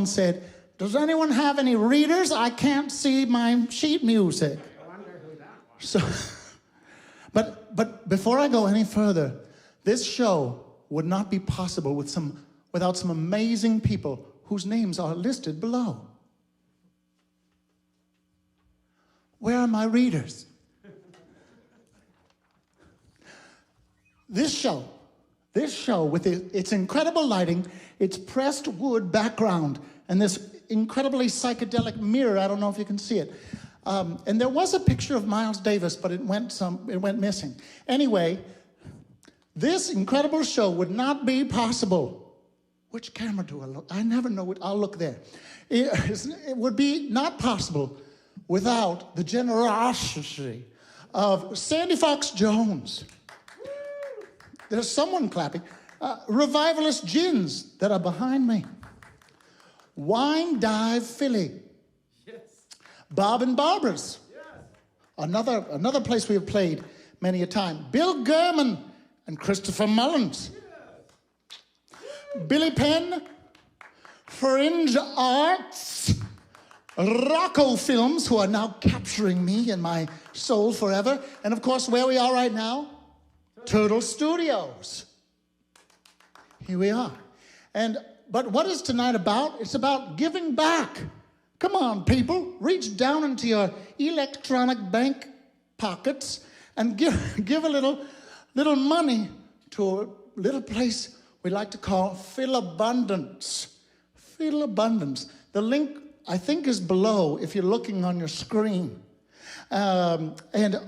said, does anyone have any readers? I can't see my sheet music. I wonder who that was. So, but before I go any further, this show would not be possible without some amazing people whose names are listed below. Where are my readers? This show with its incredible lighting, its pressed wood background, and this incredibly psychedelic mirror, I don't know if you can see it. And there was a picture of Miles Davis, but it went missing. Anyway, this incredible show would not be possible. Which camera do I look? I never know what, I'll look there. It would be not possible without the generosity of Sandy Fox Jones. There's someone clapping. Revivalist gins that are behind me. Wine Dive Philly. Yes. Bob and Barbara's. Yes. Another place we have played many a time. Bill Gurman and Christopher Mullins. Yes. Billy Penn, Fringe Arts, Rocco Films, who are now capturing me and my soul forever. And of course, where we are right now, Turtle Studios. Here we are. But what is tonight about? It's about giving back. Come on, people. Reach down into your electronic bank pockets and give a little money to a little place we like to call Philabundance. Philabundance. The link, I think, is below if you're looking on your screen. And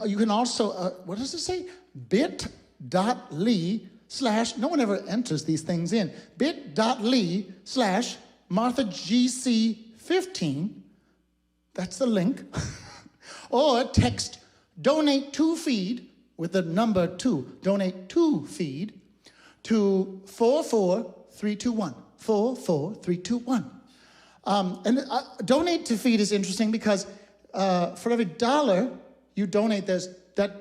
you can also, what does it say? bit.ly/ no one ever enters these things in, bit.ly/MarthaGC15, that's the link, or text donate to feed with the number 2, donate to feed, to 44321, 44321. Donate to feed is interesting because for every $1 you donate, that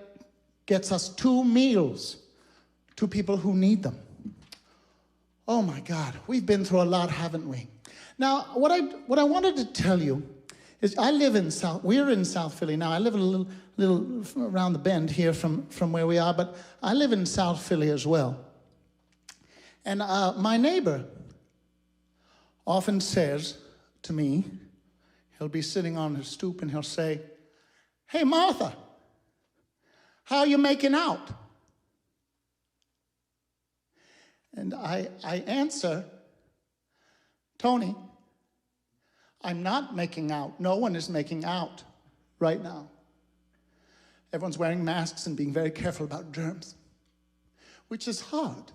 gets us 2 meals to people who need them. Oh my God, we've been through a lot, haven't we? Now, what I wanted to tell you is we're in South Philly now. I live a little around the bend here from where we are, but I live in South Philly as well. And my neighbor often says to me, he'll be sitting on his stoop and he'll say, "Hey, Martha, how are you making out?" And I answer, "Tony, I'm not making out. No one is making out right now. Everyone's wearing masks and being very careful about germs, which is hard.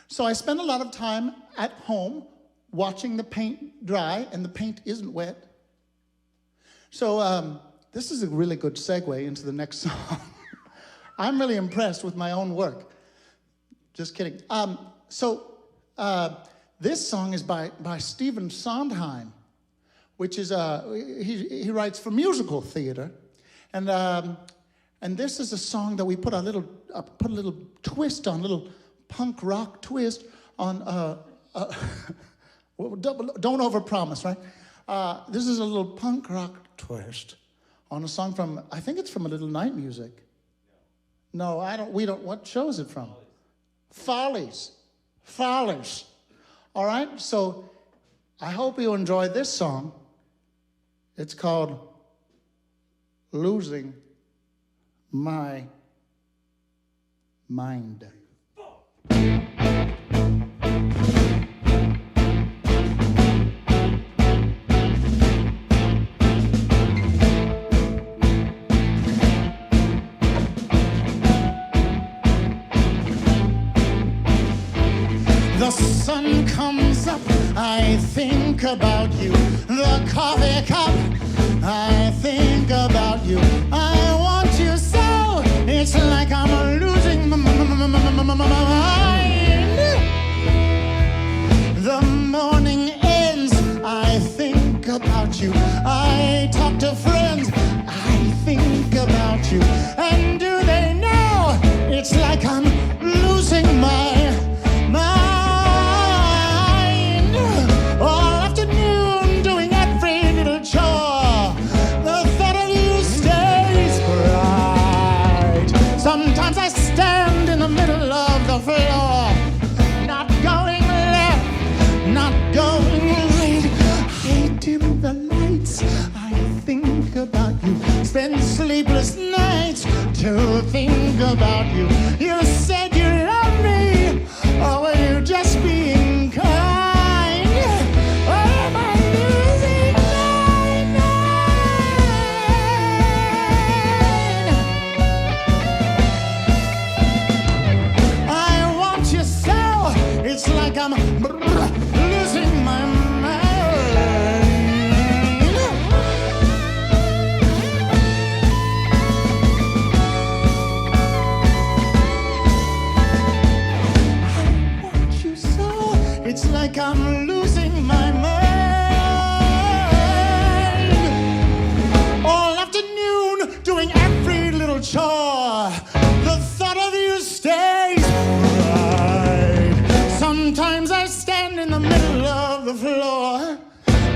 So I spend a lot of time at home watching the paint dry, and the paint isn't wet. So this is a really good segue into the next song. I'm really impressed with my own work. Just kidding. This song is by Stephen Sondheim, which is he writes for musical theater, and this is a song that we put a little twist on, a little punk rock twist on. Don't overpromise, right? This is a little punk rock twist on a song from, I think it's from A Little Night Music. No, we don't. What show is it from? Follies. All right, so I hope you enjoy this song. It's called Losing My Mind. The sun comes up, I think about you. The coffee cup, I think about you. I want you so, it's like I'm losing my mind. The morning ends, I think about you. I talk to friends, I think about you. And do they know, it's like I'm losing my mind. All afternoon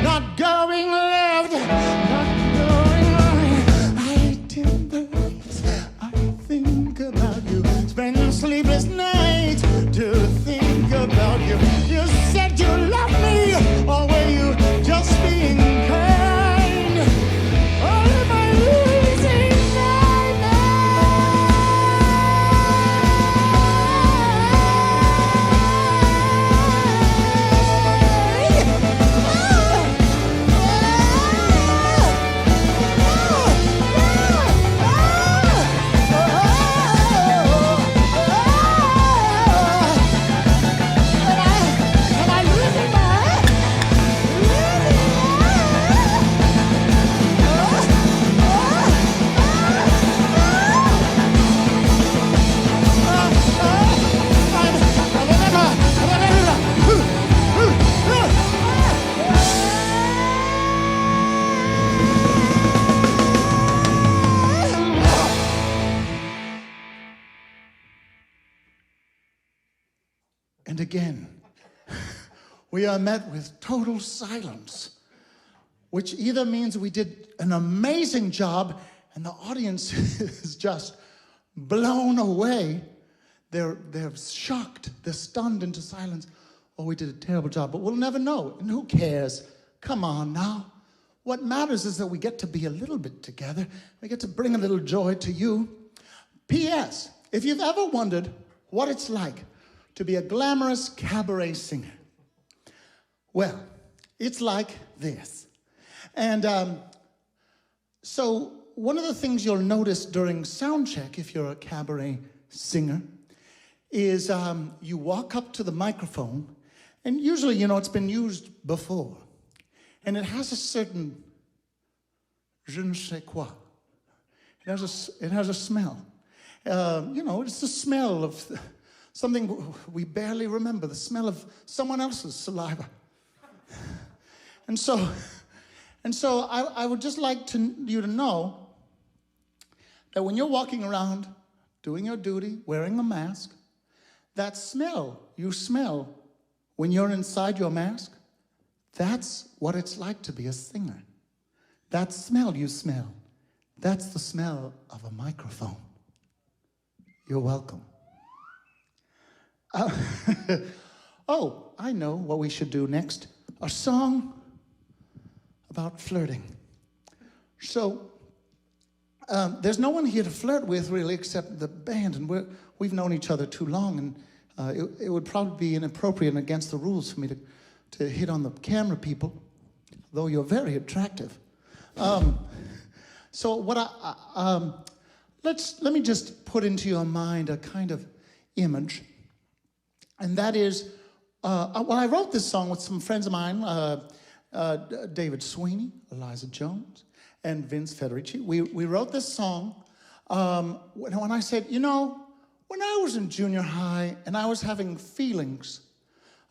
not going left, not going right. I tell the lights, I think about you. Spend sleepless nights to think about you. You said you loved me, or were you just being kind? Or am I losing my And again, we are met with total silence, which either means we did an amazing job and the audience is just blown away. They're shocked, they're stunned into silence, or we did a terrible job, but we'll never know. And who cares? Come on now. What matters is that we get to be a little bit together. We get to bring a little joy to you. P.S. If you've ever wondered what it's like to be a glamorous cabaret singer, well, it's like this. And so one of the things you'll notice during sound check, if you're a cabaret singer, is you walk up to the microphone, and usually, you know, it's been used before, and it has a certain je ne sais quoi. It has a smell. You know, it's the smell of something we barely remember, the smell of someone else's saliva. And so I would just like you to know that when you're walking around doing your duty, wearing a mask, that smell you smell when you're inside your mask, that's what it's like to be a singer. That smell you smell, that's the smell of a microphone. You're welcome. Oh, I know what we should do next. A song about flirting. So, there's no one here to flirt with, really, except the band, and we've known each other too long, and it would probably be inappropriate and against the rules for me to hit on the camera people, though you're very attractive. So what let me just put into your mind a kind of image, and that is, well, I wrote this song with some friends of mine, David Sweeney, Eliza Jones, and Vince Federici. We wrote this song when I said, you know, when I was in junior high and I was having feelings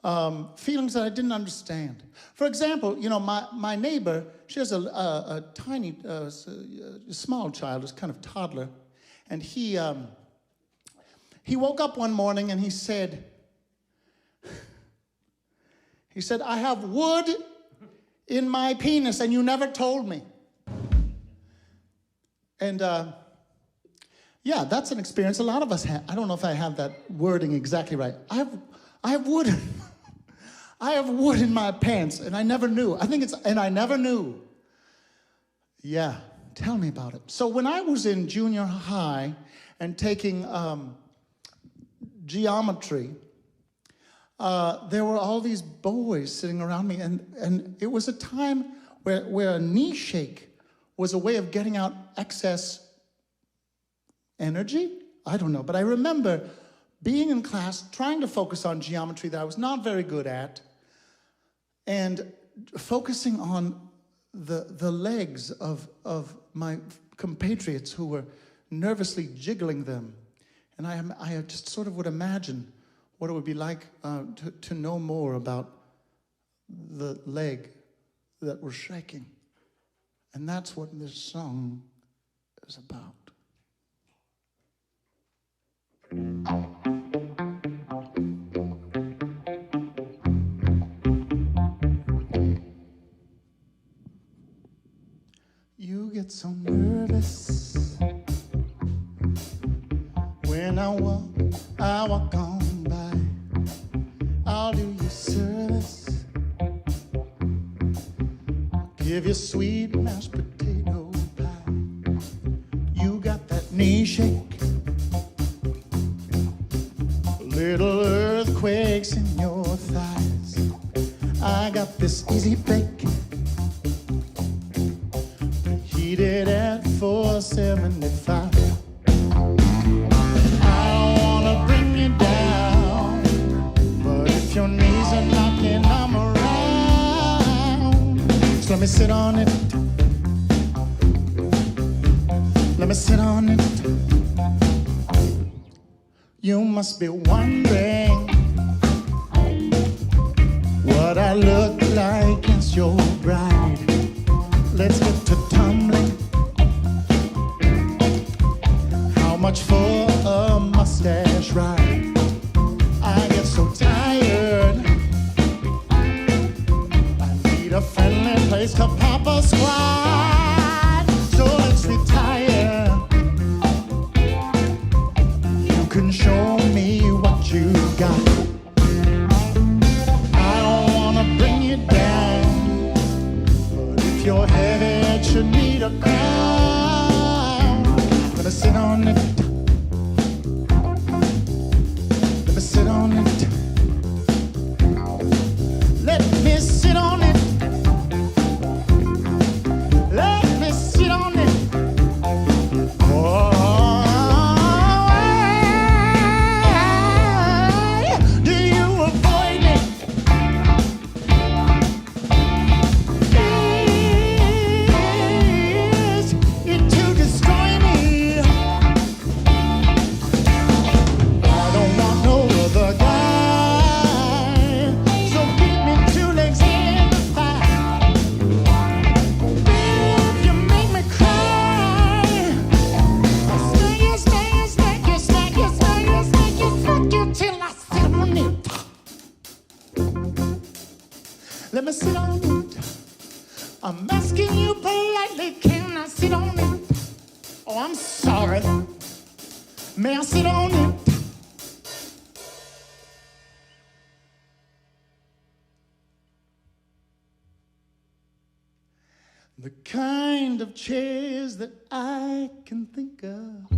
that I didn't understand. For example, you know, my neighbor, she has a tiny, small child, a kind of toddler, and he woke up one morning and he said, I have wood in my penis and you never told me. And yeah, that's an experience a lot of us have. I don't know if I have that wording exactly right. I have wood. I have wood in my pants, and I never knew. I never knew. Yeah, tell me about it. So when I was in junior high and taking geometry, there were all these boys sitting around me, and it was a time where a knee shake was a way of getting out excess energy? I don't know, but I remember being in class, trying to focus on geometry that I was not very good at, and focusing on the legs of my compatriots who were nervously jiggling them. And I just sort of would imagine what it would be like to know more about the leg that was shaking. And that's what this song is about. get so nervous when I walk on by. I'll do you service, give you sweet mashed potato pie. You got that knee shake, little earthquakes in your thighs. I got this easy bake, heated at 475. I don't wanna bring you down, but if your knees are knocking, I'm around. So let me sit on it. Let me sit on it. You must be wondering what I look like as your bride. Let's get to tumbling. How much for a mustache ride? I get so tired, I need a friendly place to pop a squat. So let's retire. You can show me what you got. I don't wanna bring you down, but if you're heavy, it should need a crown. Let me sit on it. Let me sit on it. Let me sit on it. Let me sit on it. Oh, do you avoid me? Is it to destroy me? I don't want no other guy, so give me two legs and a thigh. If you make me cry, I'll smack you, smack you, smack you, smack you, smack you, smack you, smack you till I sit on it. Let me sit on it. I'm asking you politely, can I sit on it? Oh, I'm sorry. May I sit on it? The kind of chairs that I can think of.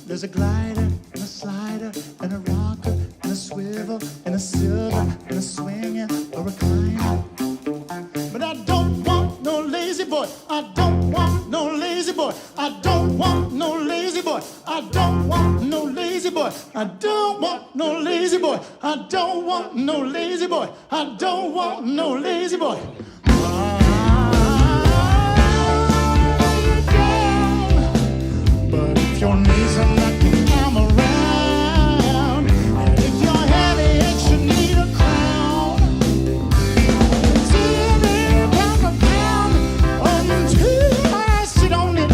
There's a glider and a slider and a rocker and a swivel and a silver and a swinger or a recliner. But I don't want no lazy boy. I don't want no lazy boy. I don't want no lazy boy. I don't want no lazy boy. I don't want no lazy boy. I don't want no lazy boy. I don't want no lazy boy. But if your knees are knocking, I'm around. And if you're heavy, it should need a crown. £10 a pound until I sit on it.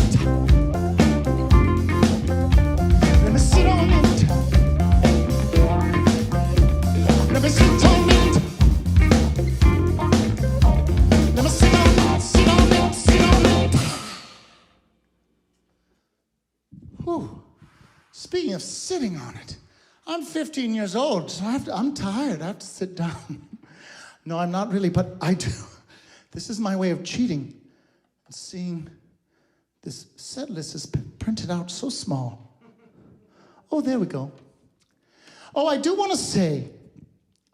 Let me sit on it. Let me sit on it. Let me sit on it, sit on it, sit on it. Whew. Speaking of sitting on it, I'm 15 years old, so I'm tired. I have to sit down. No, I'm not really, but I do. This is my way of cheating. Seeing this set list is printed out so small. Oh, there we go. Oh, I do want to say,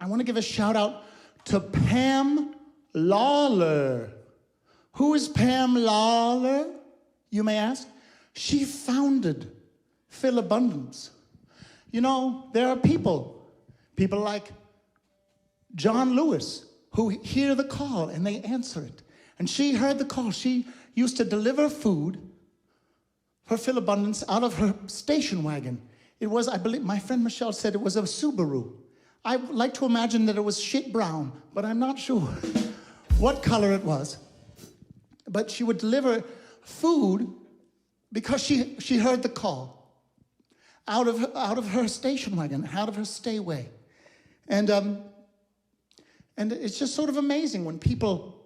I want to give a shout out to Pam Lawler. Who is Pam Lawler, you may ask? She founded Phil Abundance. You know, there are people like John Lewis, who hear the call and they answer it. And she heard the call. She used to deliver food for Phil Abundance out of her station wagon. It was, I believe, my friend Michelle said it was a Subaru. I like to imagine that it was shit brown, but I'm not sure what color it was. But she would deliver food because she heard the call out of her station wagon, out of her stayway. And it's just sort of amazing when people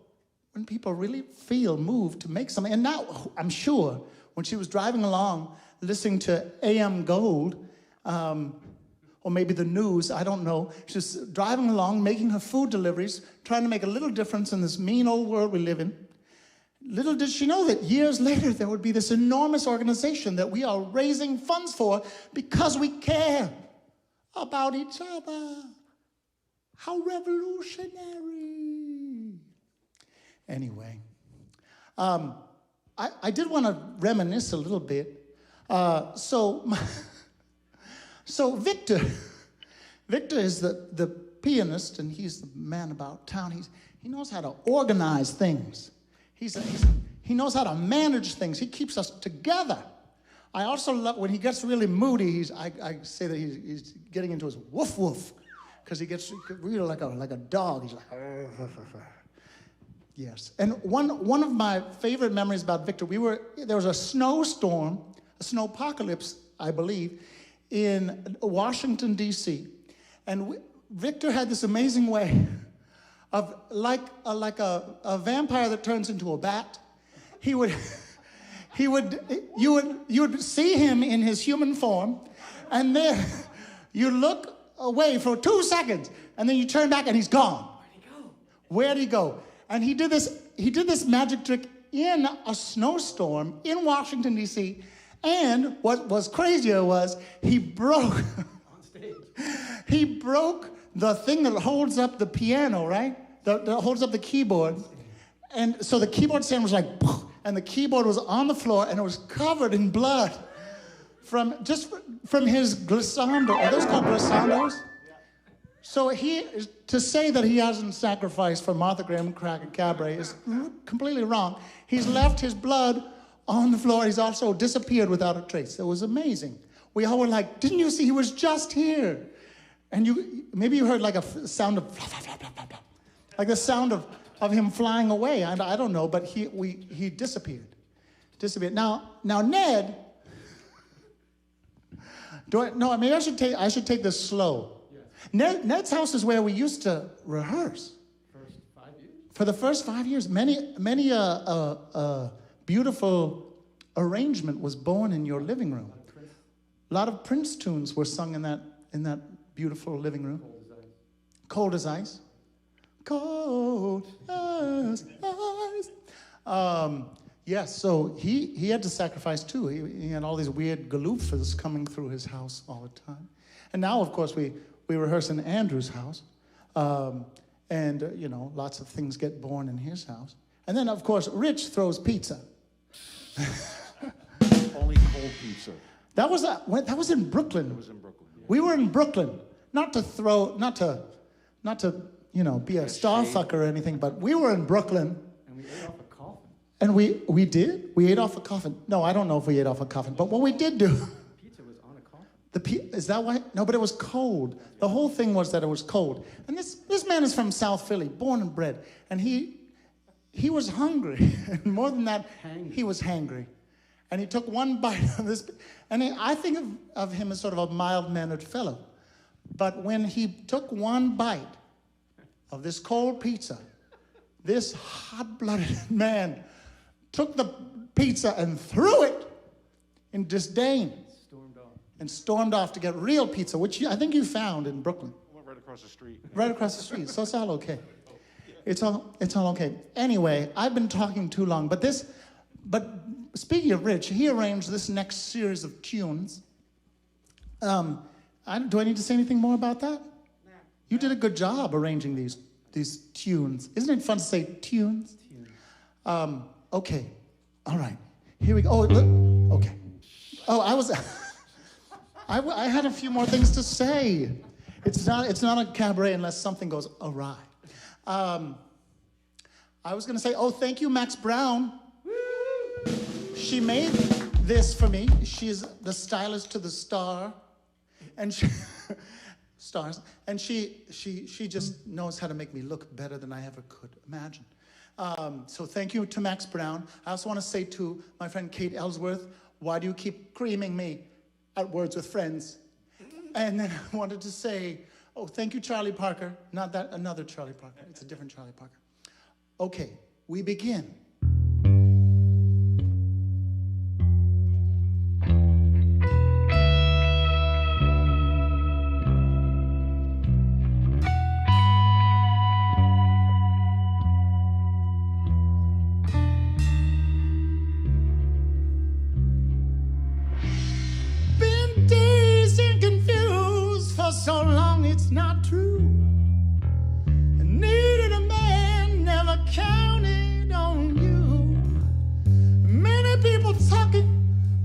when people really feel moved to make something. And now, I'm sure, when she was driving along, listening to AM Gold, or maybe the news, I don't know. She's driving along, making her food deliveries, trying to make a little difference in this mean old world we live in. Little did she know that years later there would be this enormous organization that we are raising funds for because we care about each other. How revolutionary. Anyway, I did want to reminisce a little bit. So Victor is the pianist, and he's the man about town. He knows how to organize things. He knows how to manage things. He keeps us together. I also love when he gets really moody. I say that he's getting into his woof woof, because he gets really like a dog. He's like, yes. And one of my favorite memories about Victor, there was a snowstorm, a snowpocalypse, I believe, in Washington, D.C. And Victor had this amazing way of, like a vampire that turns into a bat. You would see him in his human form, and then you look away for 2 seconds, and then you turn back and he's gone. Where'd he go? And he did this magic trick in a snowstorm in Washington, D.C., and what was crazier was he broke On stage. he broke the thing that holds up the piano, right? That holds up the keyboard. And so the keyboard stand was like, and the keyboard was on the floor, and it was covered in blood from his glissando. Are those called glissandos? So to say that he hasn't sacrificed for Martha Graham Cracker Cabaret is completely wrong. He's left his blood on the floor. He's also disappeared without a trace. It was amazing. We all were like, didn't you see he was just here? And maybe you heard like a sound of blah, blah, blah, blah, blah, blah. Like the sound of him flying away. I don't know, but he disappeared. Now Ned, maybe I should take this slow. Yes. Ned's house is where we used to rehearse. First 5 years? For the first 5 years, many beautiful arrangement was born in your living room. A lot of Prince tunes were sung in that beautiful living room. Cold as ice. Cold as ice. Yes, so he had to sacrifice too. He had all these weird galoofas coming through his house all the time. And now, of course, we rehearse in Andrew's house. And lots of things get born in his house. And then, of course, Rich throws pizza. Only cold pizza. That was in Brooklyn. It was in Brooklyn. Yeah. We were in Brooklyn, not to be a star fucker or anything, but we were in Brooklyn. And we ate off a coffin. And we did? We ate off a coffin. No, I don't know if we ate off a coffin, but what we did do. Pizza was on a coffin. Is that why? No, but it was cold. The whole thing was that it was cold. And this man is from South Philly, born and bred, and he was hungry. And more than that, he was hangry. And he took one bite of this, and I think of him as sort of a mild-mannered fellow. But when he took one bite of this cold pizza, this hot-blooded man took the pizza and threw it in disdain. And stormed off to get real pizza, which I think you found in Brooklyn. Went right across the street. Right across the street, so it's all okay. It's all okay. Anyway, I've been talking too long, but speaking of Rich, he arranged this next series of tunes. Do I need to say anything more about that? No. You did a good job arranging these tunes. Isn't it fun to say tunes? Okay. All right. Here we go. Oh, look. Okay. Oh, I had a few more things to say. It's not a cabaret unless something goes awry. I was going to say, thank you, Max Brown. She made this for me. She's the stylist to the star, and she just knows how to make me look better than I ever could imagine. So thank you to Max Brown. I also want to say to my friend Kate Ellsworth, why do you keep creaming me at Words with Friends? And then I wanted to say, thank you, Charlie Parker. Not that, another Charlie Parker. It's a different Charlie Parker. Okay, we begin. Been dazed and confused for so long it's not true. I needed a man, never counted on you. Many people talking,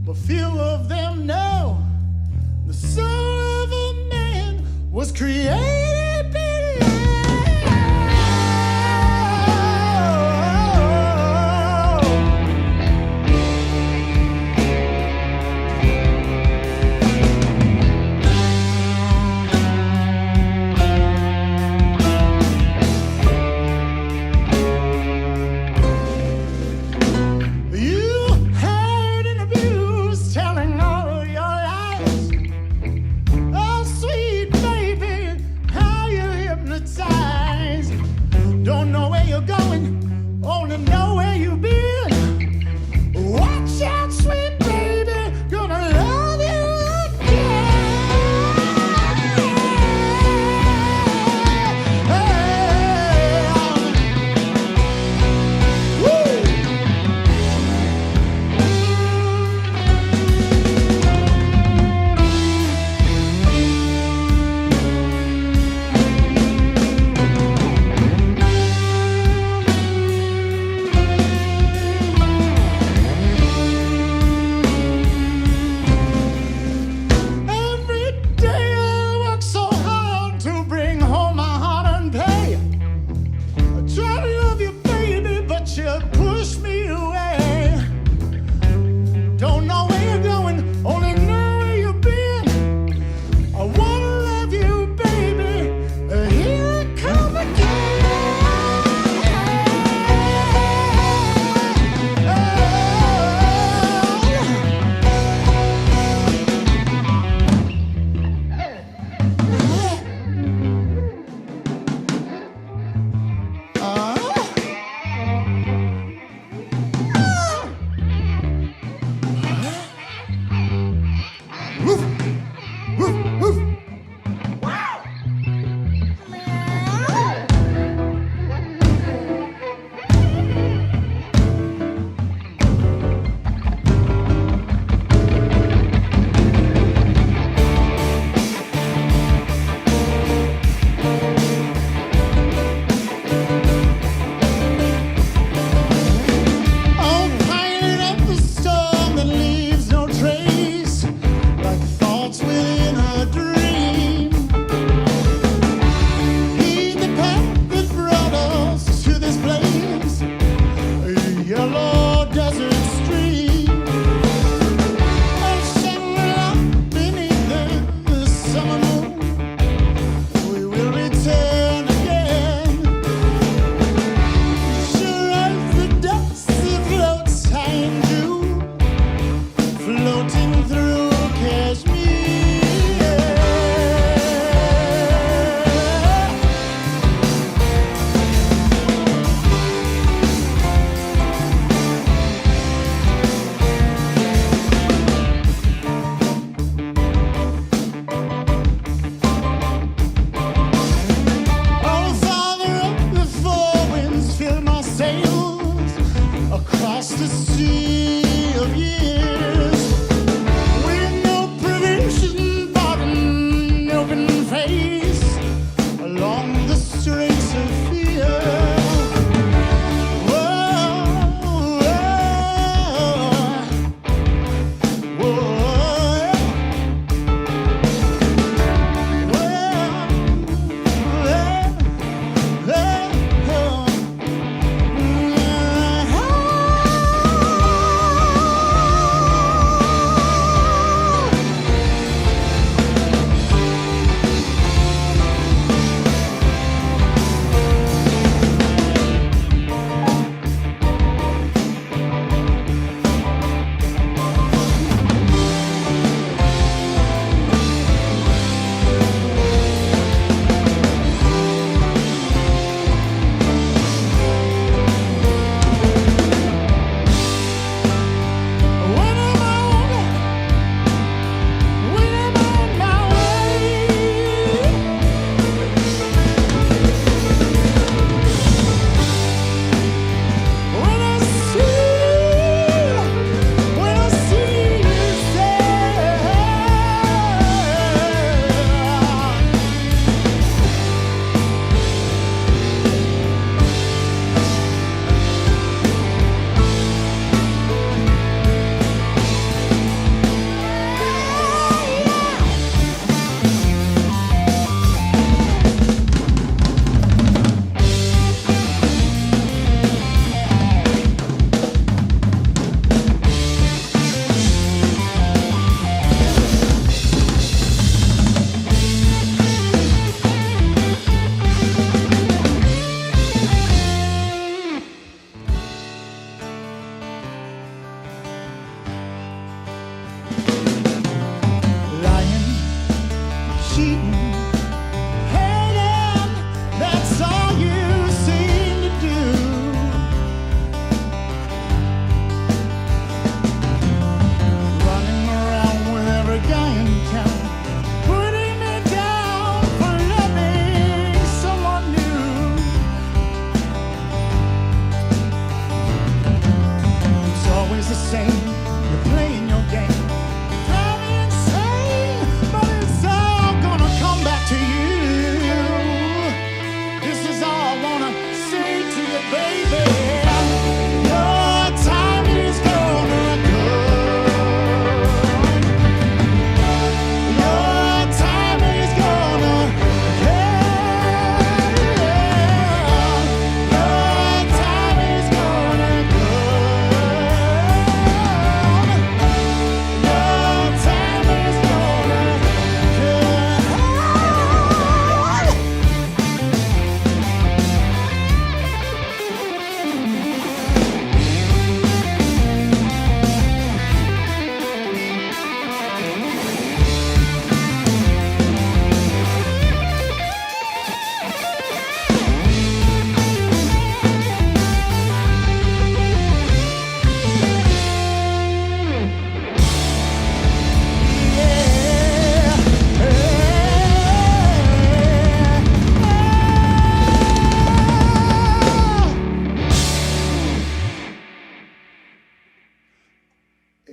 but few of them know the soul of a man was created below. You hurt and abused, telling all your lies. Oh, sweet baby,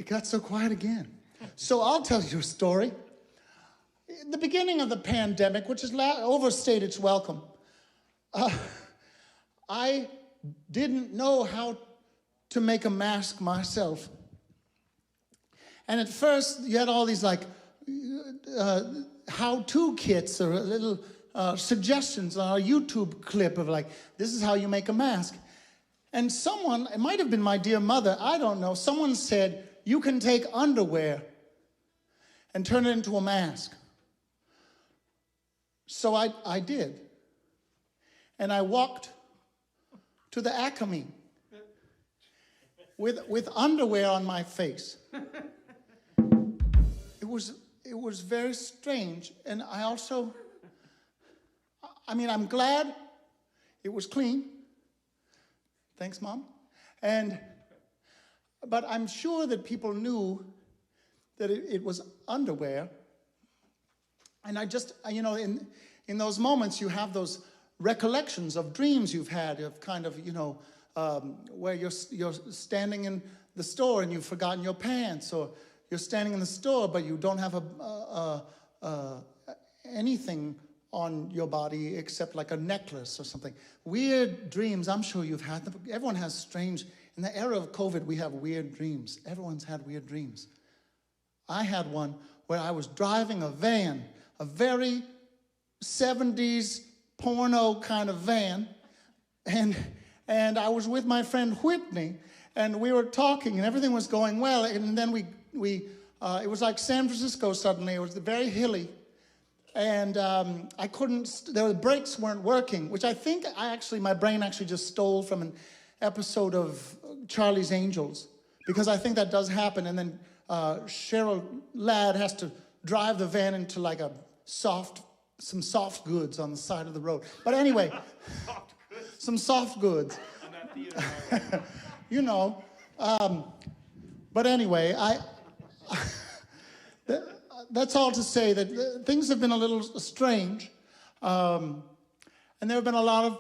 got so quiet again. So I'll tell you a story. In the beginning of the pandemic, which has overstayed its welcome, I didn't know how to make a mask myself. And at first, you had all these like how-to kits or little suggestions on a YouTube clip of like, this is how you make a mask. And someone, it might have been my dear mother, I don't know, someone said, you can take underwear and turn it into a mask. So I did. And I walked to the Acme with underwear on my face. It was very strange. And I also, I'm glad it was clean. Thanks, Mom. But I'm sure that people knew that it was underwear. And I just, in those moments, you have those recollections of dreams you've had of kind of, where you're standing in the store and you've forgotten your pants, or you're standing in the store but you don't have anything on your body except like a necklace or something. Weird dreams, I'm sure you've had them. Everyone has strange, in the era of COVID, we have weird dreams. Everyone's had weird dreams. I had one where I was driving a van, a very 70s porno kind of van, and I was with my friend Whitney, and we were talking, and everything was going well, and then it was like San Francisco suddenly. It was very hilly, and the brakes weren't working, which I think my brain actually just stole from an episode of Charlie's Angels, because I think that does happen, and then Cheryl Ladd has to drive the van into like some soft goods on the side of the road. But anyway, some soft goods. But anyway, that's all to say that things have been a little strange. And there have been a lot of,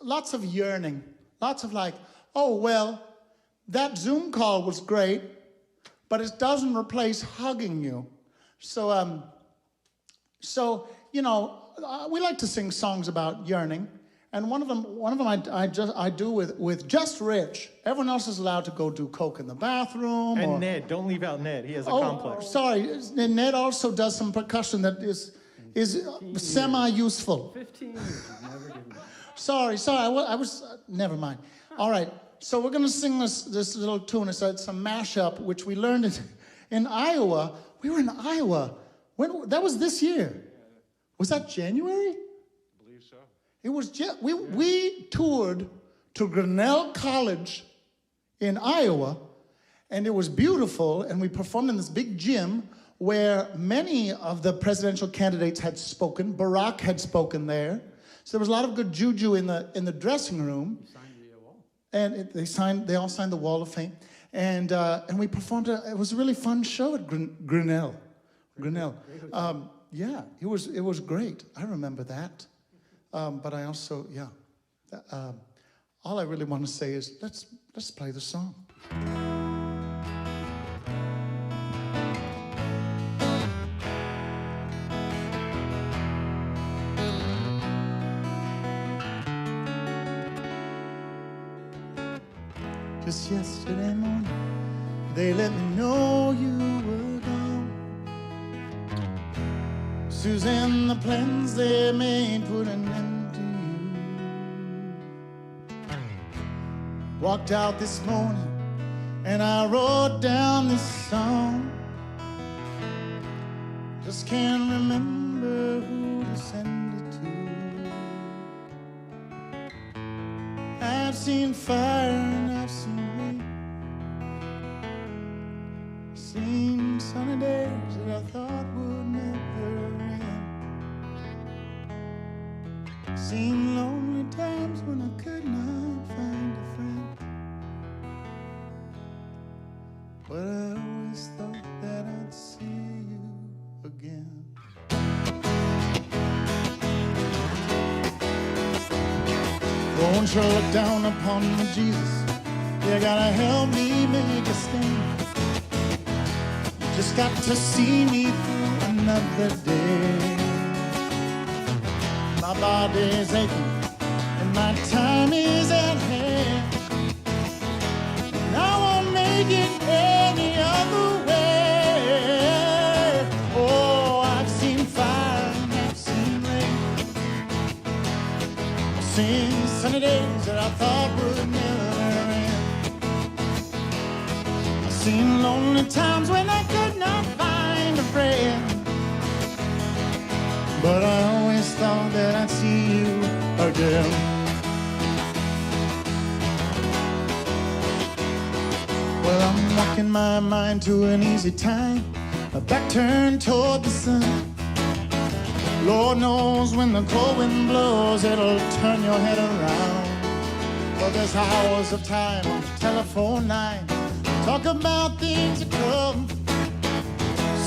lots of yearning. Lots of like, oh, well, that Zoom call was great, but it doesn't replace hugging you. So, we like to sing songs about yearning, and one of them I do with just Rich. Everyone else is allowed to go do coke in the bathroom. And Ned, don't leave out Ned. He has a complex. Sorry, Ned also does some percussion that is semi-useful. 15 years, you've never given me. Sorry, I was never mind. All right, so we're gonna sing this little tune. It's a mashup which we learned in Iowa. We were in Iowa. That was this year. Was that January? I believe so. It was we toured to Grinnell College in Iowa, and it was beautiful, and we performed in this big gym where many of the presidential candidates had spoken. Barack had spoken there. So there was a lot of good juju in the dressing room. You signed the wall. And they all signed the Wall of Fame. And we performed it was a really fun show at Grinnell. Yeah, it was great. I remember that. But I also, all I really want to say is let's play the song. Just yesterday morning, they let me know you were gone. Suzanne, the plans they made put an end to you. Walked out this morning and I wrote down this song. Just can't remember who to send it to. I've seen fire and I've seen rain, seen sunny days that I thought would never end, seen lonely times when I could not find a friend, but I always thought that I'd see you again. Won't you look down upon me, Jesus? You gotta help me make a stand. just got to see me through another day. My body's aching and my time is at hand. And I won't make it any other way. Oh, I've seen fire and I've seen rain. I've seen sunny days that I thought would never end. I've seen lonely times when I could not find a friend. But I always thought that I'd see you again. Well, I'm rocking my mind to an easy time, my back turned toward the sun. Lord knows when the cold wind blows, it'll turn your head around. Well, there's hours of time on the telephone line, talk about things to come.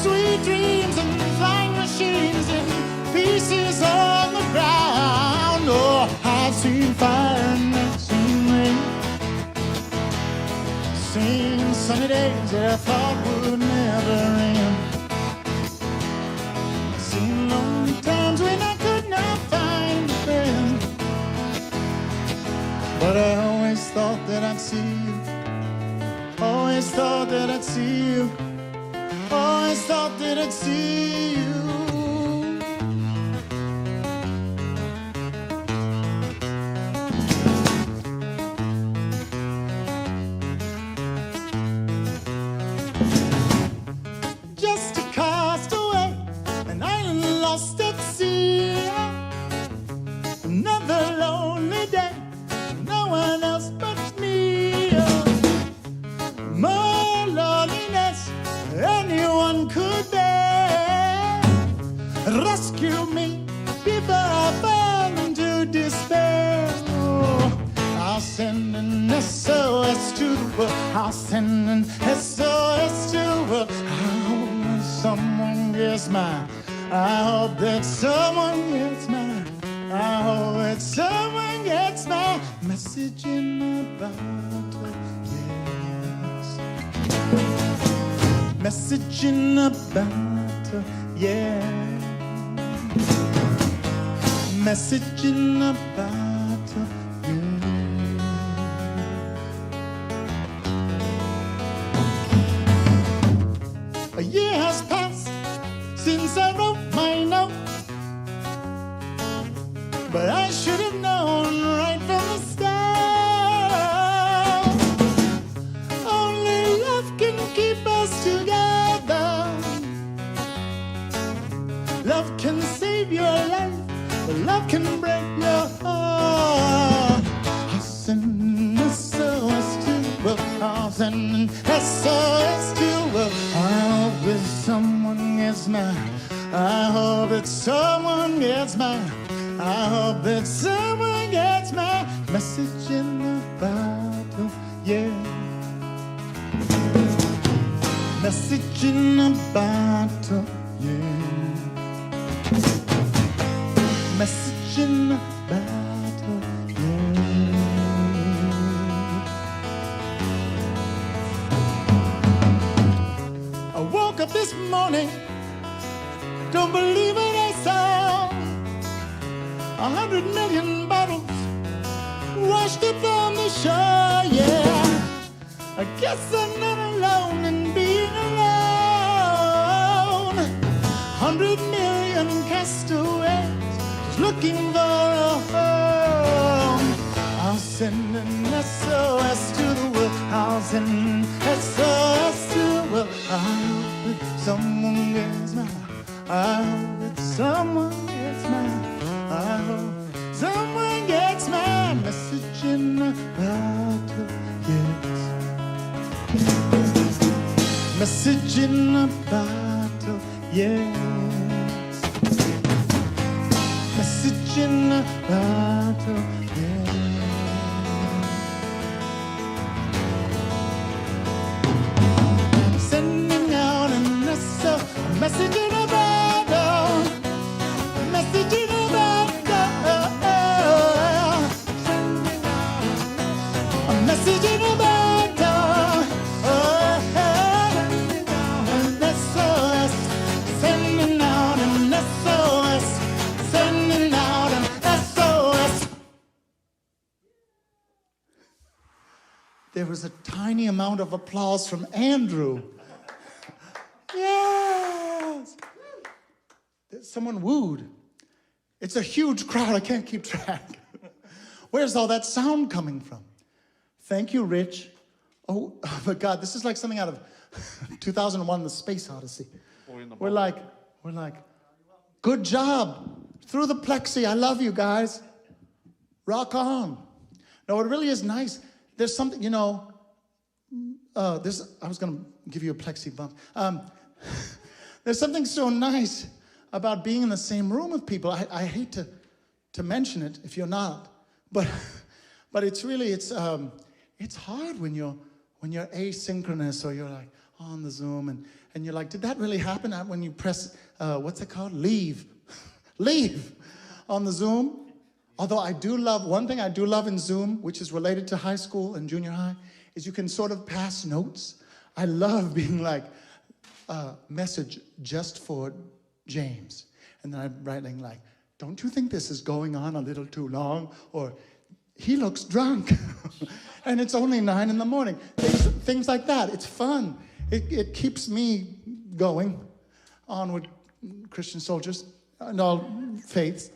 Sweet dreams and flying machines and pieces on the ground. Oh, I've seen fire and I've seen rain. Seen sunny days that I thought would never end. Seen lonely times when I could not find a friend. But I always thought that I'd see you. Always thought that I'd see you. Always thought that I'd see you. Just a castaway, an island lost at sea. Another lonely day, no one else but me. More loneliness anyone could bear. Rescue me before I fall into despair. Oh, I'll send an SOS to the world. I'll send an SOS to the world. I hope that someone gets mine. I hope that someone gets mine. I hope that someone gets my message in a bottle. Yes. Message in a bottle, yeah. Message in a bottle, yeah. A year has passed since I wrote my note, but I should have known right from the start. Only love can keep us together. Love can save your life, but love can break your heart. I'll send an SOS to the world. I'll send an SOS to the world. I hope that someone gets mine. I hope that someone gets mine. I hope that someone gets my message in the bottle, yeah. Message in a bottle, yeah. Message in a bottle, yeah. I woke up this morning, don't believe what I saw. 100 million bottles washed up on the shore, yeah. I guess I'm not alone in being alone. 100 million castaways just looking for a home. I'll send an SOS to the world. I'll send an SOS to the world. I hope that someone gets mine. I hope that someone gets mine. I hope someone gets my message in a bottle, yes. Message in a bottle, yes. Message in a bottle, yes. Sending out a message in a bottle. Message in a message in a bottle, oh, oh, there was a tiny amount of applause from Andrew. Yes! Someone wooed. It's a huge crowd. I can't keep track. Where's all that sound coming from? Thank you, Rich. Oh my God, this is like something out of 2001, The Space Odyssey. We're like, good job. Through the plexi, I love you guys. Rock on. No, it really is nice. There's something, you know, I was going to give you a plexi bump. There's something so nice about being in the same room with people. I hate to mention it if you're not, but it's really, it's hard when you're asynchronous or you're like on the Zoom and you're like, did that really happen? When you press, what's it called? Leave on the Zoom. Although I do love, one thing I do love in Zoom, which is related to high school and junior high, is you can sort of pass notes. I love being like, message just for James. And then I'm writing like, don't you think this is going on a little too long? Or, he looks drunk. And it's only 9 in the morning. Things like that. It's fun. It keeps me going on with Christian soldiers and all faiths.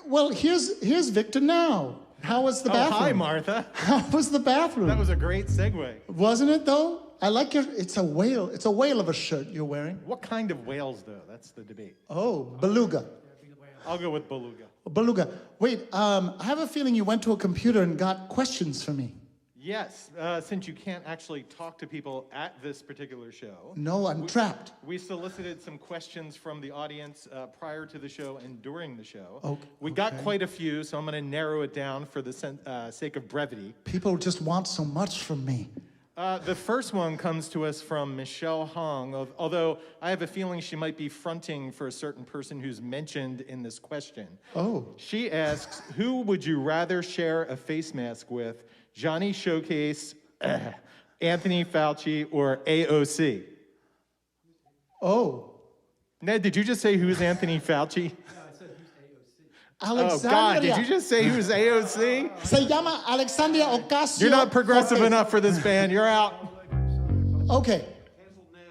Well, here's Victor now. How was the bathroom? Oh, hi, Martha. How was the bathroom? That was a great segue. Wasn't it, though? I like it's a whale of a shirt you're wearing. What kind of whales, though? That's the debate. Oh, beluga. I'll go with beluga. Beluga. Wait, I have a feeling you went to a computer and got questions for me. Yes, since you can't actually talk to people at this particular show. No, I'm trapped. We solicited some questions from the audience prior to the show and during the show. Okay. We got quite a few, so I'm going to narrow it down for the sake of brevity. People just want so much from me. The first one comes to us from Michelle Hong, although I have a feeling she might be fronting for a certain person who's mentioned in this question. Oh. She asks, who would you rather share a face mask with, Johnny Showcase, Anthony Fauci, or AOC? Oh. Ned, did you just say who's Anthony Fauci? Alexandria. Oh, God, did you just say who's AOC? Se llama Alexandria Ocasio. You're not progressive Cortez. enough for this band. You're out. Okay.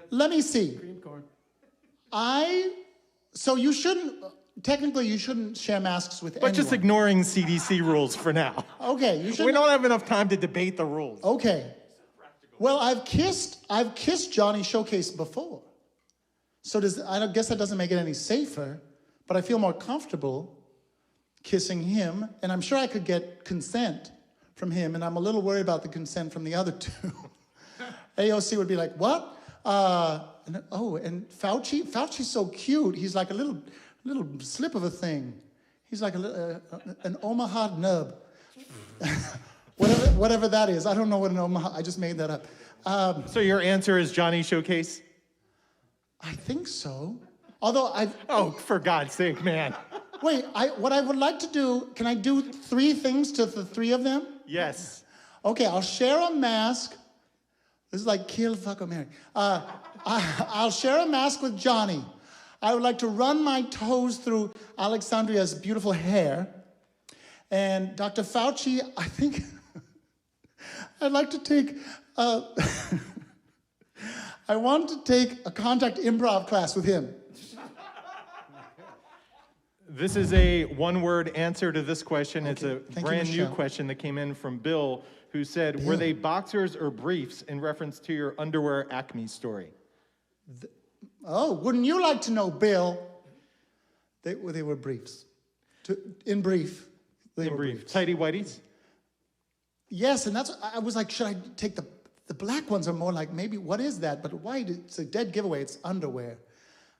Let me see. So you shouldn't, technically you shouldn't share masks with anyone. But just ignoring CDC rules for now. Okay, you shouldn't. We don't have enough time to debate the rules. Okay. Well, I've kissed Johnny Showcase before. So I guess that doesn't make it any safer, but I feel more comfortable kissing him, and I'm sure I could get consent from him, and I'm a little worried about the consent from the other two. AOC would be like, what? And Fauci's so cute. He's like a little slip of a thing. He's like an Omaha nub. whatever that is. I don't know what an Omaha, I just made that up. So your answer is Johnny Showcase? I think so. Although Oh, for God's sake, man. Wait, what I would like to do, can I do 3 things to the 3 of them? Yes. Okay, I'll share a mask. This is like kill, fuck, or marry. I'll share a mask with Johnny. I would like to run my toes through Alexandria's beautiful hair. And Dr. Fauci, I think I'd like to take, I want to take a contact improv class with him. This is a one-word answer to this question. Okay. It's a brand new question that came in from Bill, who said, were they boxers or briefs in reference to your underwear Acme story? Wouldn't you like to know, Bill? They were briefs. In brief, they were briefs. Tighty whities? Yes, and I was like, should I take the black ones are more like, maybe, what is that? But white, it's a dead giveaway, it's underwear.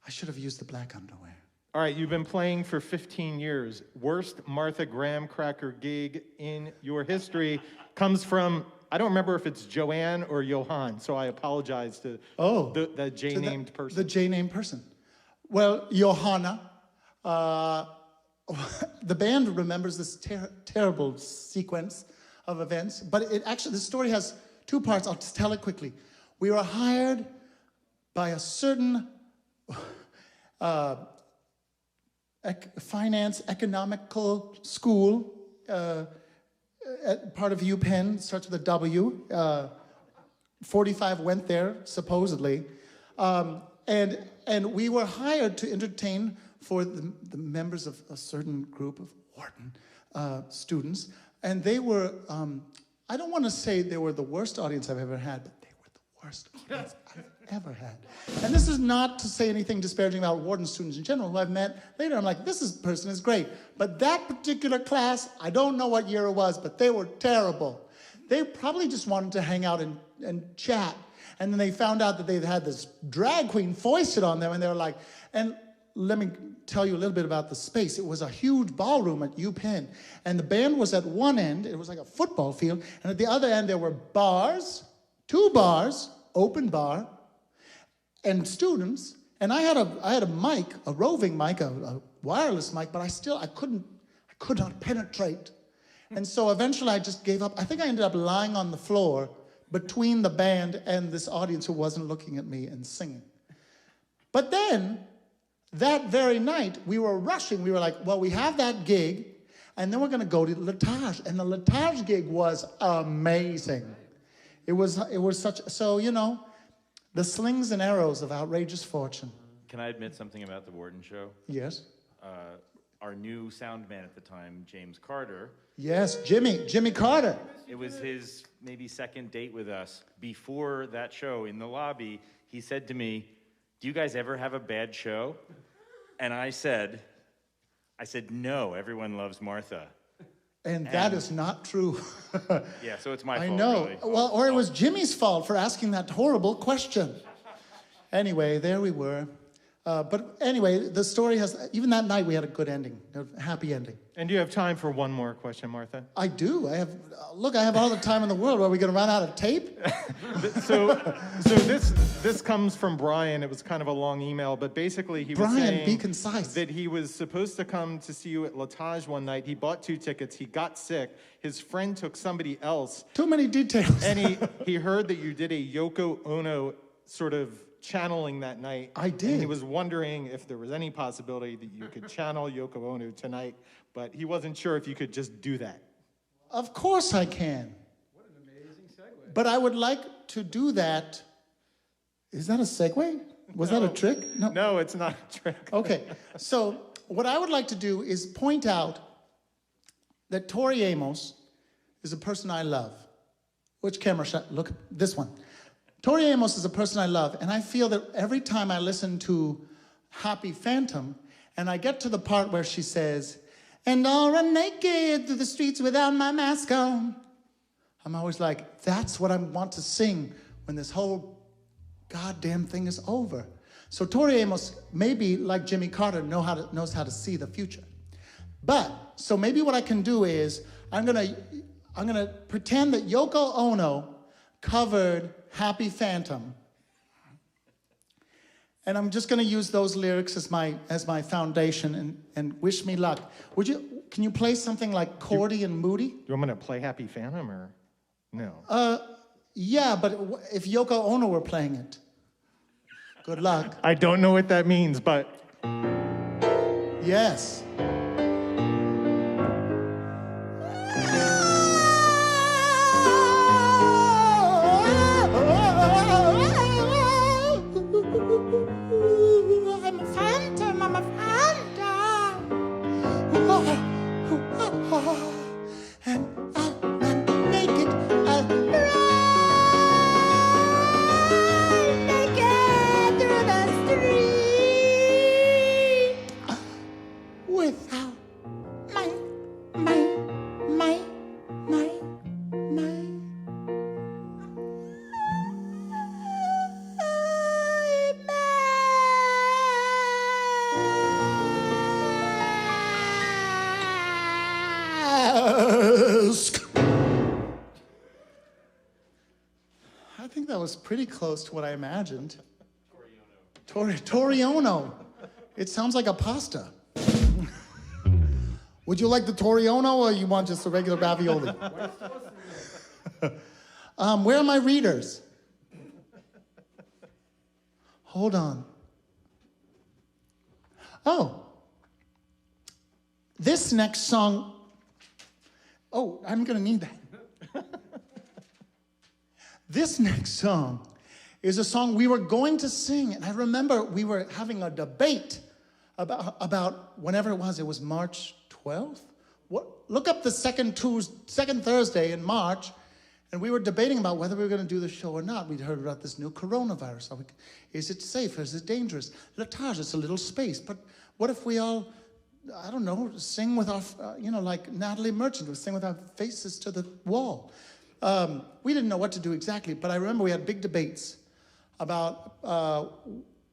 I should have used the black underwear. All right, you've been playing for 15 years. Worst Martha Graham cracker gig in your history comes from, I don't remember if it's Joanne or Johan, so I apologize to the J-named person. The J-named person. Well, Johanna, the band remembers this terrible sequence of events, but the story has 2 parts. I'll just tell it quickly. We were hired by a certain finance economical school part of UPenn, starts with a W. 45 went there, supposedly. And we were hired to entertain for the members of a certain group of Wharton students. And they were, I don't want to say they were the worst audience I've ever had, but they were the worst audience I've ever had. And this is not to say anything disparaging about Wharton students in general, who I've met later. I'm like, this person is great. But that particular class, I don't know what year it was, but they were terrible. They probably just wanted to hang out and chat. And then they found out that they had this drag queen foisted on them, and they were like, and let me tell you a little bit about the space. It was a huge ballroom at UPenn, and the band was at one end. It was like a football field, and at the other end there were bars, 2 bars, open bar, and students. And I had a mic, a roving mic, a wireless mic, but I could not penetrate. And so eventually I just gave up. I think I ended up lying on the floor between the band and this audience who wasn't looking at me and singing. But then, that very night, we were rushing. We were like, well, we have that gig, and then we're going to go to Latage. And the Latage gig was amazing. It was such, so, you know, the slings and arrows of outrageous fortune. Can I admit something about the Wharton show? Yes. Our new sound man at the time, James Carter. Yes, Jimmy Carter. It was his maybe second date with us. Before that show in the lobby, he said to me, "Do you guys ever have a bad show?" And I said, "No, everyone loves Martha." And that is not true. Yeah, so it's my fault, I know. really. Well, or it was Jimmy's fault for asking that horrible question. Anyway, there we were. But anyway, the story has, even that night we had a good ending, a happy ending. And do you have time for one more question, Martha? I do. I have all the time in the world. Are we going to run out of tape? So this comes from Brian. It was kind of a long email, but basically he was Brian, saying be concise. that he was supposed to come to see you at Latage one night. He bought 2 tickets. He got sick. His friend took somebody else. Too many details. And he heard that you did a Yoko Ono sort of channeling that night. I did. And he was wondering if there was any possibility that you could channel Yoko Ono tonight, but he wasn't sure if you could just do that. Of course I can. What an amazing segue. But I would like to do that. Is that a segue? Was that a trick? No, it's not a trick. Okay. So what I would like to do is point out that Tori Amos is a person I love. Which camera shot? Look, this one. Tori Amos is a person I love, and I feel that every time I listen to Happy Phantom, and I get to the part where she says, "And I'll run naked through the streets without my mask on," I'm always like, that's what I want to sing when this whole goddamn thing is over. So Tori Amos, maybe like Jimmy Carter, knows how to see the future. But, so maybe what I can do is, I'm gonna pretend that Yoko Ono covered Happy Phantom. And I'm just going to use those lyrics as my foundation and wish me luck. Can you play something like Cordy and Moody? Do you want me to play Happy Phantom or no? Yeah, but if Yoko Ono were playing it. Good luck. I don't know what that means, but Yes. I'm a phantom, I'm a phantom. And I'll run naked, I'll run naked through the street without my mask. I think that was pretty close to what I imagined. Tori Ono. It sounds like a pasta. Would you like the Tori Ono or you want just a regular ravioli? Where are my readers? Hold on. Oh. This next song, Oh, I'm going to need that. This next song is a song we were going to sing. And I remember we were having a debate about whenever it was March 12th? Look up the second Thursday in March, and we were debating about whether we were going to do the show or not. We'd heard about this new coronavirus. Is it safe? Is it dangerous? Latage, it's a little space. But what if we all, I don't know, sing with our, like Natalie Merchant would sing with our faces to the wall? We didn't know what to do exactly, but I remember we had big debates about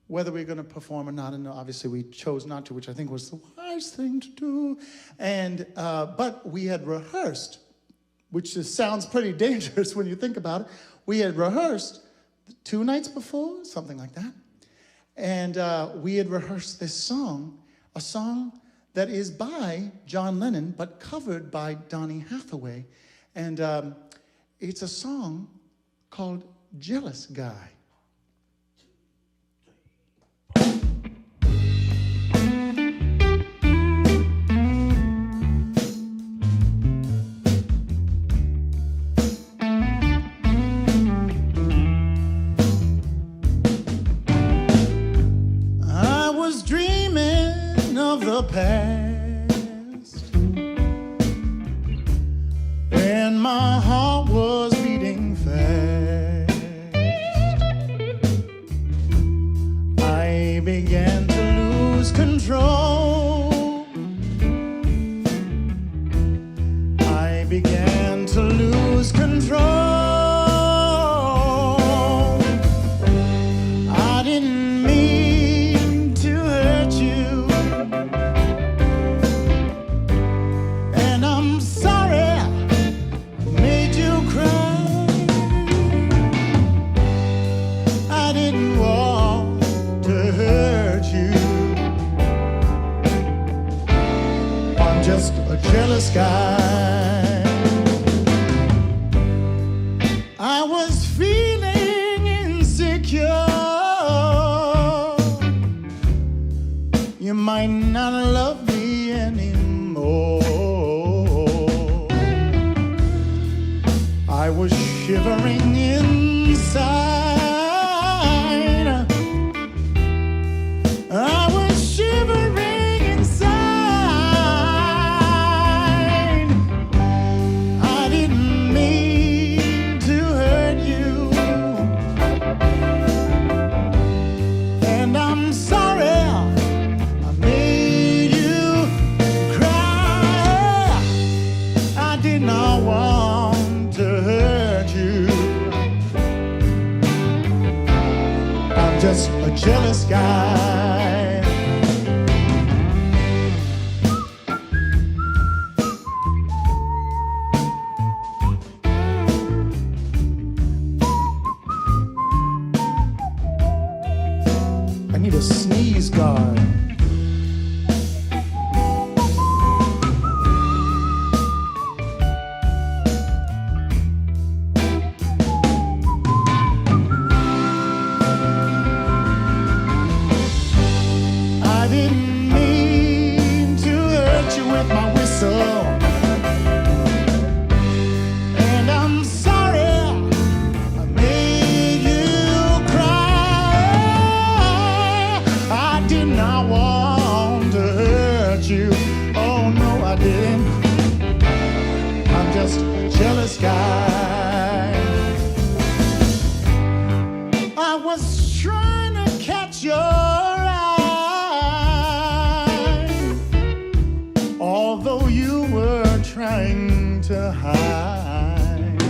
whether we were going to perform or not, and obviously we chose not to, which I think was the wise thing to do. And but we had rehearsed, which just sounds pretty dangerous when you think about it. We had rehearsed 2 nights before, something like that, and we had rehearsed this song, a song that is by John Lennon, but covered by Donny Hathaway, and it's a song called "Jealous Guy." Past, and my heart was beating fast. I began to lose control. I began to lose control. I didn't mean to hurt you. Just a jealous guy. I was feeling insecure. You might not love me anymore. I was shivering inside. I was shivering. Just a jealous guy. I need a sneeze guard. And I'm sorry I made you cry. I did not want to hurt you. Oh no, I didn't. I'm just a jealous guy. I was trying to catch your eye, although you were trying to hide.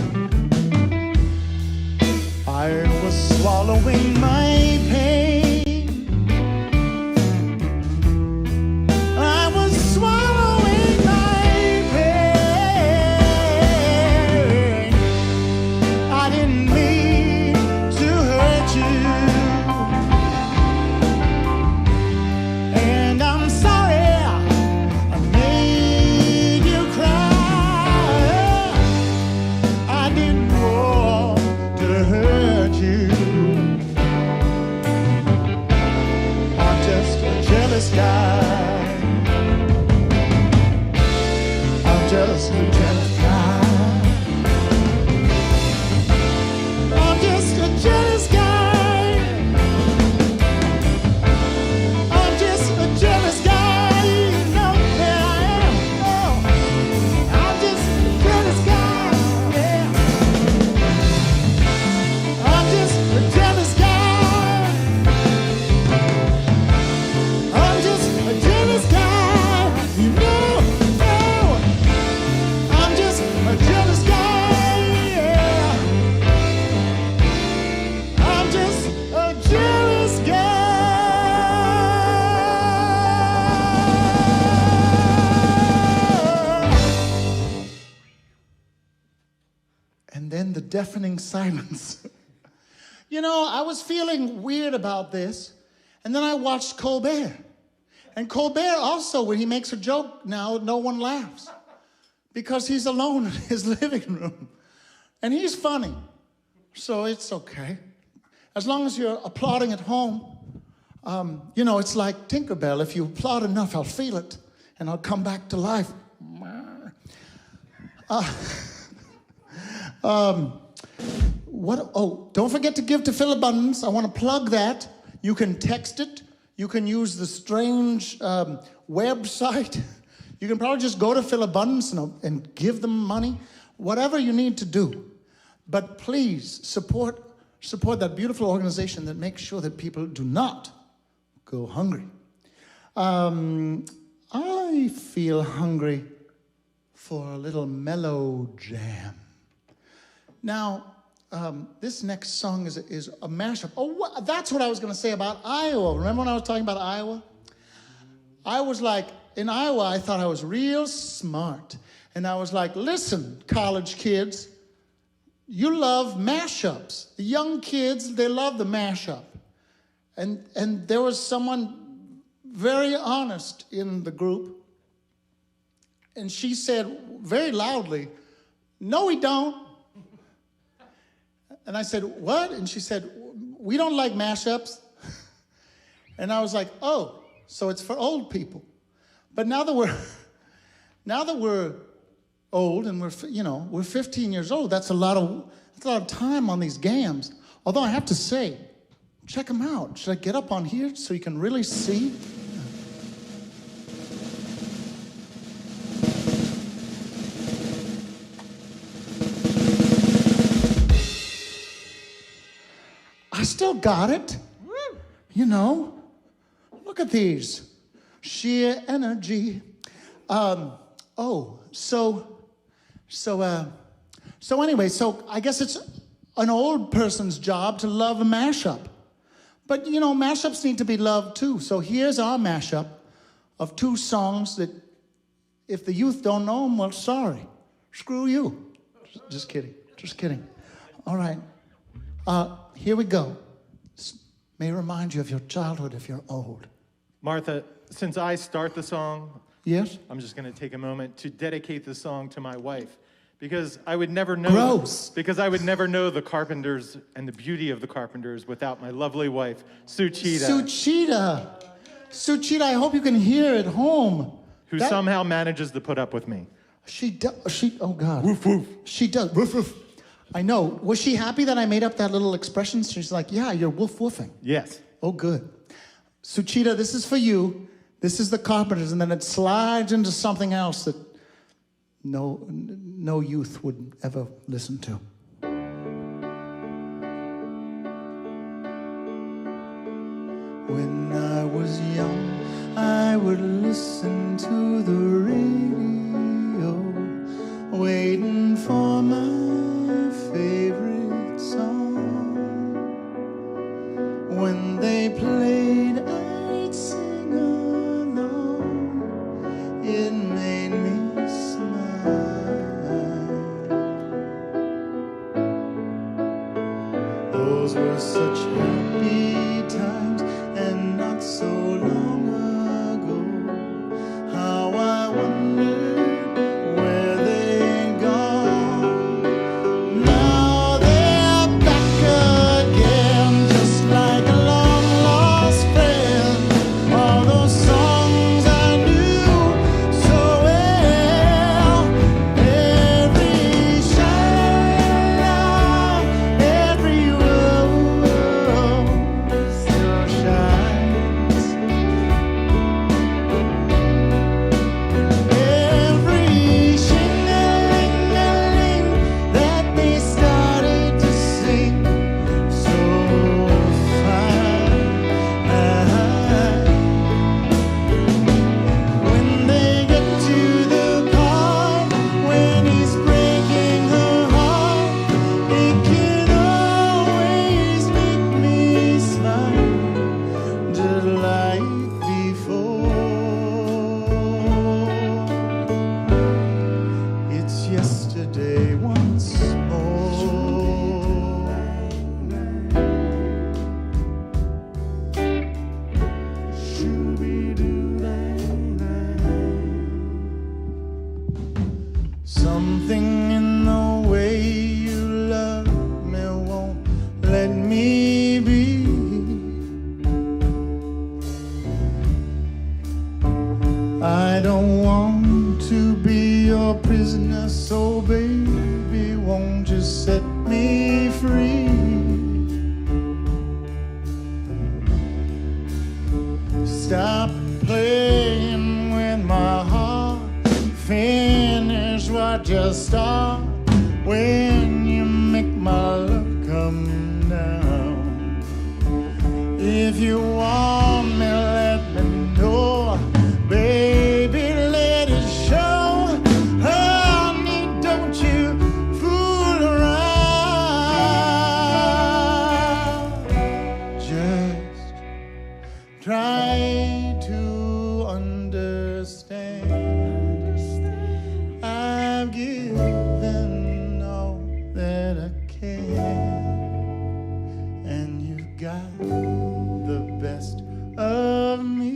I was swallowing my pain. I was swallowing my pain. I didn't mean to hurt you, and I'm sorry I made you cry. I didn't want to hurt you. just a jealous guy. I'm just a jealous guy. I'm just a jealous guy. You know that I am. Oh, I'm just a jealous guy. Yeah. I'm just a jealous guy. I'm just a jealous guy. You know, I'm just a jealous guy. Yeah. I'm just a jealous guy. And then the deafening silence. You know, I was feeling weird about this, and then I watched Colbert. And Colbert also, when he makes a joke now, no one laughs because he's alone in his living room. And he's funny, so it's okay. As long as you're applauding at home, you know, it's like Tinkerbell. If you applaud enough, I'll feel it, and I'll come back to life. Don't forget to give to Phil Abundance. I want to plug that. You can text it. You can use the strange website. You can probably just go to Phil Abundance and give them money. Whatever you need to do. But please support that beautiful organization that makes sure that people do not go hungry. I feel hungry for a little mellow jam. Now, this next song is a mashup. Oh, that's what I was going to say about Iowa. Remember when I was talking about Iowa? I was like, in Iowa, I thought I was real smart. And I was like, listen, college kids, you love mashups. The young kids, they love the mashup. And there was someone very honest in the group. And she said very loudly, no, we don't. And I said, what? And she said, we don't like mashups. And I was like, oh, so it's for old people. But now that we're old and we're 15 years old, that's a lot of time on these gams. Although I have to say, check them out. Should I get up on here so you can really see? I still got it. You know, look at these. Sheer energy. So anyway, I guess it's an old person's job to love a mashup. But, you know, mashups need to be loved too. So here's our mashup of two songs that if the youth don't know them, well, sorry. Screw you. Just kidding. Just kidding. All right. Here we go. This may remind you of your childhood if you're old. Martha, since I start the song, Yes? I'm just going to take a moment to dedicate the song to my wife. Because I would never know. Gross. Because I would never know the Carpenters and the beauty of the Carpenters without my lovely wife, Suchita. Suchita, I hope you can hear at home. Who somehow manages to put up with me. Oh God. Woof, woof. She does, woof, woof. I know. Was she happy that I made up that little expression? She's like, yeah, you're woof woofing. Yes. Oh, good. Suchita, this is for you. This is the Carpenters, and then it slides into something else that no youth would ever listen to. When I was young, I would listen to the radio, waiting for my favorite song. When they played, I'd sing along. It made me smile. Those were such happy times, and not so long ago. How I wondered where they'd gone. Now they're back again, just like a long lost friend. All those songs I knew so well. yesterday once more. Something in the way you love me won't let me be. I don't want to be your prisoner, so baby, won't you set me free? Stop playing with my heart, finish what you start. When you make my love come down, if you want me, let me know. Baby, let it show. Honey, don't you fool around. Just try to understand. I've given all that I can, and you've got the best of me.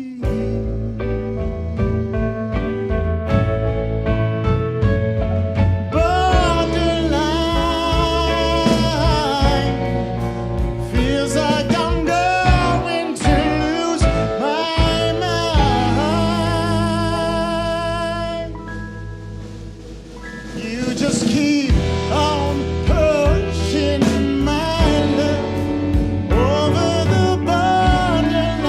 Just keep on pushing my love over the borderline.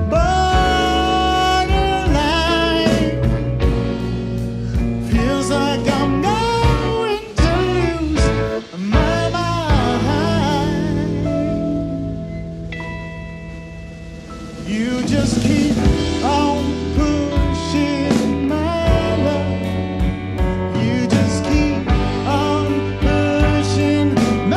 Borderline. Feels like I'm going to lose my mind. You just keep on pushing my love. You just keep on pushing my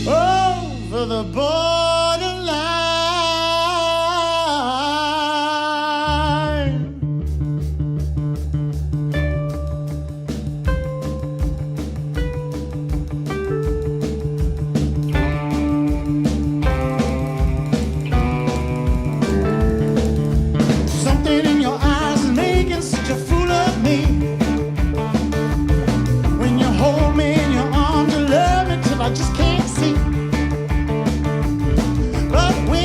love over the borderline. Something in your eyes is making such a fool of me. When you hold me in your arms, you love me till I just can't see. But when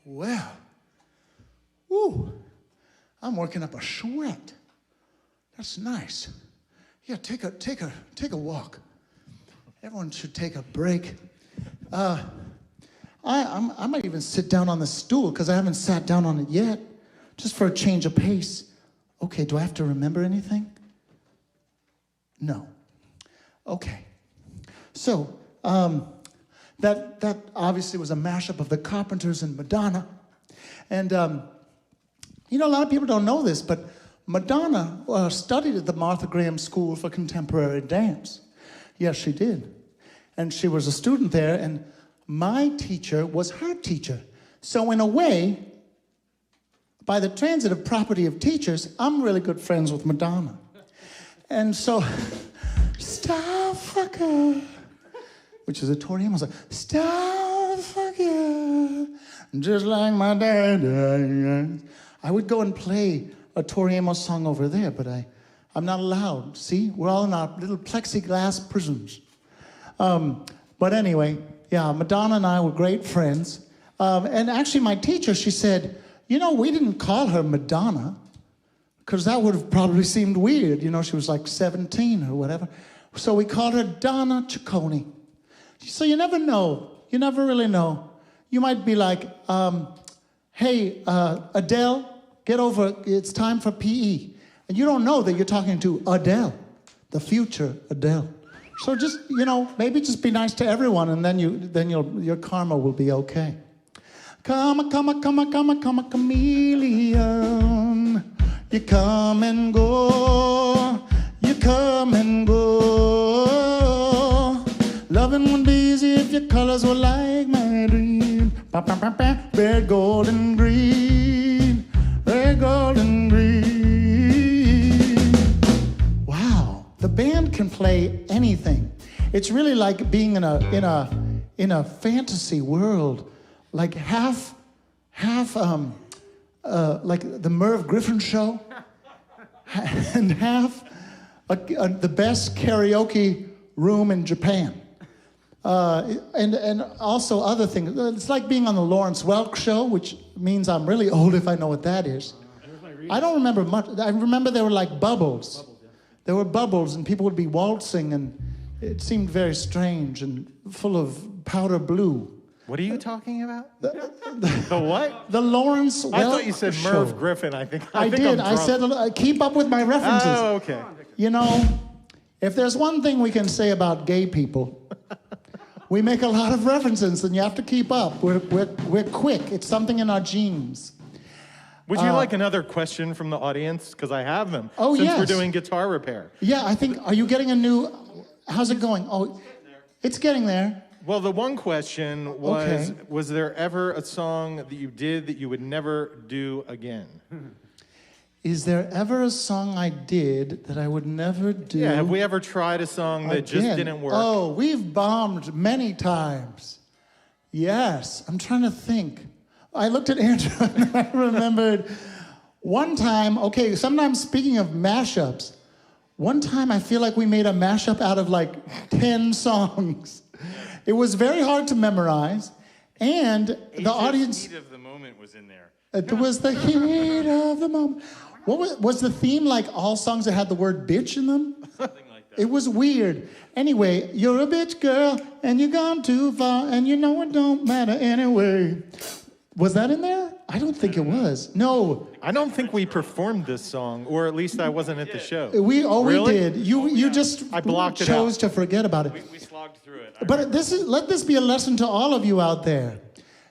Well, woo, I'm working up a sweat. That's nice. Yeah, take a walk. Everyone should take a break. I might even sit down on the stool because I haven't sat down on it yet, just for a change of pace. Okay, do I have to remember anything? No. Okay. So, that obviously was a mashup of the Carpenters and Madonna. And, you know, a lot of people don't know this, but Madonna studied at the Martha Graham School for Contemporary Dance. Yes, she did. And she was a student there, and my teacher was her teacher. So in a way, by the transitive property of teachers, I'm really good friends with Madonna. And so, Starfucker, which is a Tori Amos song. Starfucker, just like my dad. I would go and play a Tori Amos song over there, but I'm not allowed. See, we're all in our little plexiglass prisons. But anyway, yeah, Madonna and I were great friends. And actually my teacher, she said, you know, we didn't call her Madonna because that would have probably seemed weird. You know, she was like 17 or whatever. So we called her Donna Ciccone. So you never know. You never really know. You might be like, hey, Adele, get over, it's time for PE. And you don't know that you're talking to Adele, the future Adele. So just, you know, maybe just be nice to everyone, and then your karma will be okay. Come a chameleon. You come and go. You come and go. Loving would be easy if your colors were like my dream. Red, gold, and green. Red, gold, and green. Wow, the band can play anything. It's really like being in a fantasy world, like half like the Merv Griffin show, and half the best karaoke room in Japan. And also other things. It's like being on the Lawrence Welk show, which means I'm really old if I know what that is. I don't remember much. I remember there were like bubbles. There were bubbles, and people would be waltzing, and it seemed very strange and full of powder blue. What are you talking about? The what? The Lawrence Welk I thought you said Merv show. Griffin. I think I think did. I'm I drunk. said keep up with my references. Oh, okay. You know, if there's one thing we can say about gay people, we make a lot of references, and you have to keep up. We're quick. It's something in our genes. Would you like another question from the audience? Because I have them. Oh, since yes. we're doing guitar repair. Yeah, I think. Are you getting a new? How's it going? Oh, it's getting there. Well, the one question was, Okay. was there ever a song that you did that you would never do again? Is there ever a song I did that I would never do? Yeah, have we ever tried a song that just again? didn't work? Oh, we've bombed many times. Yes, I'm trying to think. I looked at Andrew and I remembered one time, okay, sometimes speaking of mashups, one time I feel like we made a mashup out of like 10 songs. It was very hard to memorize, and the audience... Heat of the moment was in there. It was the heat of the moment. What was the theme like all songs that had the word bitch in them? Something like that. It was weird. Anyway, you're a bitch girl, and you've gone too far, and you know it don't matter anyway. Was that in there? I don't think it was. No. I don't think we performed this song, or at least I wasn't at the show. We Really? did. You just I blocked it chose out. to forget about it. We slogged through it. But let this be a lesson to all of you out there.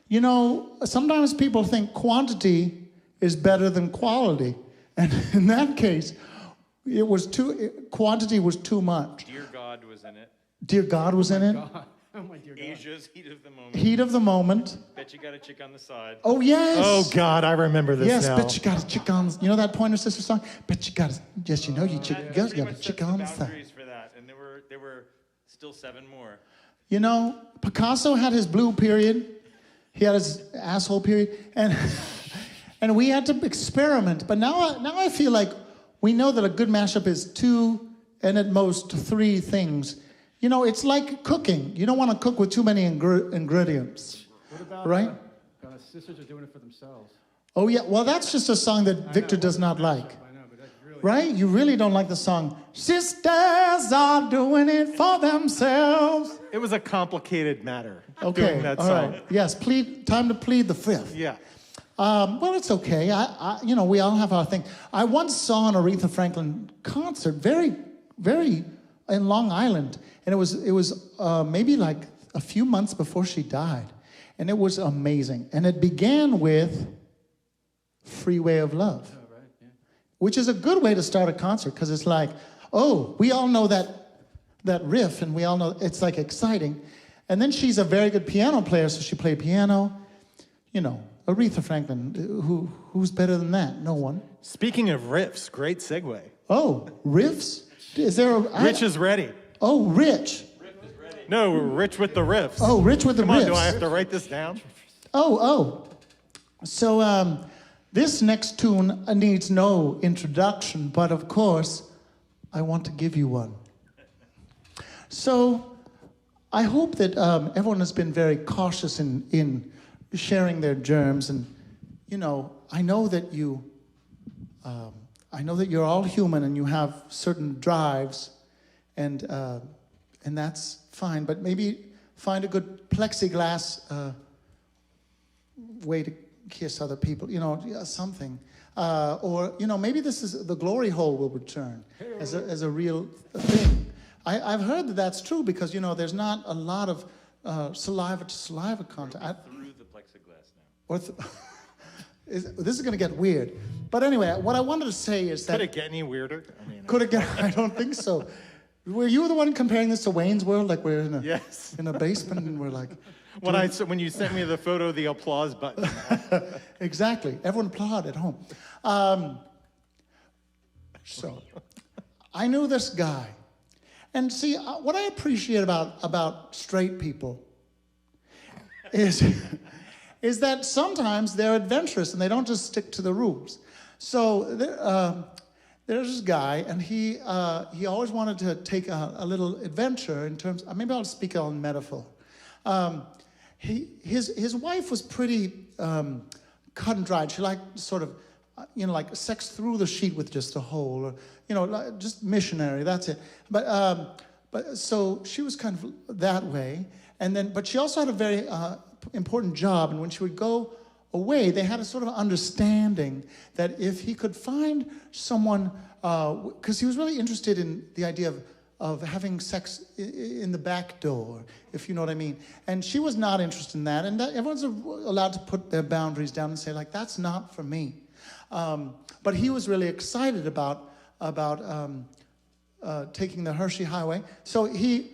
You know, sometimes people think quantity is better than quality. And in that case, quantity was too much. Dear God was in it. Dear God was in it. Oh my dear God. Asia's heat of the moment. Heat of the moment. Bet you got a chick on the side. Oh, yes. Oh, God, I remember this Yes, now. bet you got a chick on. You know that Pointer Sister song? Bet you got a, yes, you know you chick, That got pretty a much chick sets on the the side. boundaries for that, and there were still 7 more. You know, Picasso had his blue period. He had his asshole period. And and we had to experiment. But now I feel like we know that a good mashup is 2 and at most 3 things. You know, it's like cooking. You don't want to cook with too many ingredients. What about Right? gonna sisters are doing it for themselves. Oh, yeah. Well, that's just a song that Victor does not like. I know, but that's really... Right? You really don't like the song, Sisters Are Doing It For Themselves. It was a complicated matter. Okay, Doing that all song. right. Yes, time to plead the fifth. Yeah. Well, it's okay. We all have our thing. I once saw an Aretha Franklin concert, very, very in Long Island, and it was maybe like a few months before she died, and it was amazing. And it began with "Freeway of Love," which is a good way to start a concert because it's like, oh, we all know that riff, and we all know it's like exciting. And then she's a very good piano player, so she played piano. Aretha Franklin, who's better than that? No one. Speaking of riffs, great segue. Oh, riffs? Is there a... Rich is ready. Oh, Rich. No, Rich with the riffs. Oh, Rich with the Come riffs. on, do I have to write this down? Oh. So this next tune needs no introduction, but of course, I want to give you one. So I hope that everyone has been very cautious in sharing their germs, and I know that you're all human and you have certain drives, and that's fine. But maybe find a good plexiglass way to kiss other people, something, or maybe this is the glory hole will return as a real thing. I've heard that that's true because there's not a lot of saliva to saliva contact. Through the plexiglass now. This is going to get weird. But anyway, what I wanted to say is that... Could it get any weirder? Could it get... I don't think so. Were you the one comparing this to Wayne's World? Like we're in a, Yes. in a basement and we're like... When you sent me the photo, the applause button. Exactly. Everyone applaud at home. So, I knew this guy. And see, what I appreciate about straight people is that sometimes they're adventurous and they don't just stick to the rules. So there's this guy, and he always wanted to take a little adventure in terms. Maybe I'll speak on metaphor. His wife was pretty cut and dried. She liked sort of like sex through the sheet with just a hole, or like just missionary. That's it. But so she was kind of that way, but she also had a very important job, and when she would go away, they had a sort of understanding that if he could find someone, because he was really interested in the idea of having sex in the back door, if you know what I mean. And she was not interested in that, and everyone's allowed to put their boundaries down and say, like, that's not for me. But he was really excited about taking the Hershey Highway. So he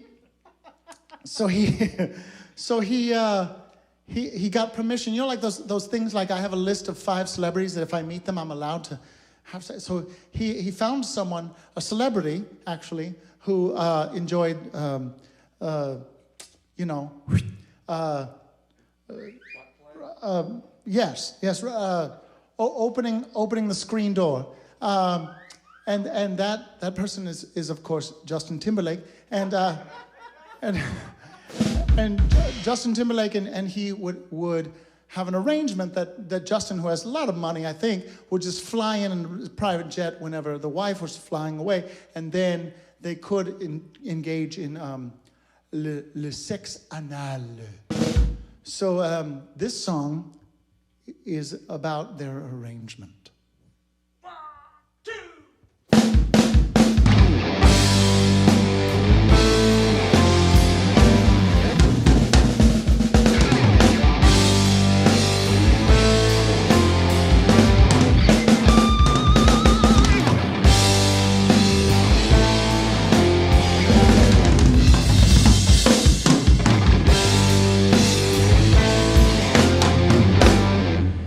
got permission. Like those things, like I have a list of 5 celebrities that if I meet them, I'm allowed to have sex. So he found someone, a celebrity actually, who enjoyed, opening the screen door. And that person is of course Justin Timberlake, and Justin Timberlake and he would have an arrangement that Justin, who has a lot of money, I think, would just fly in a private jet whenever the wife was flying away, and then they could engage in le sexe anal. So this song is about their arrangement.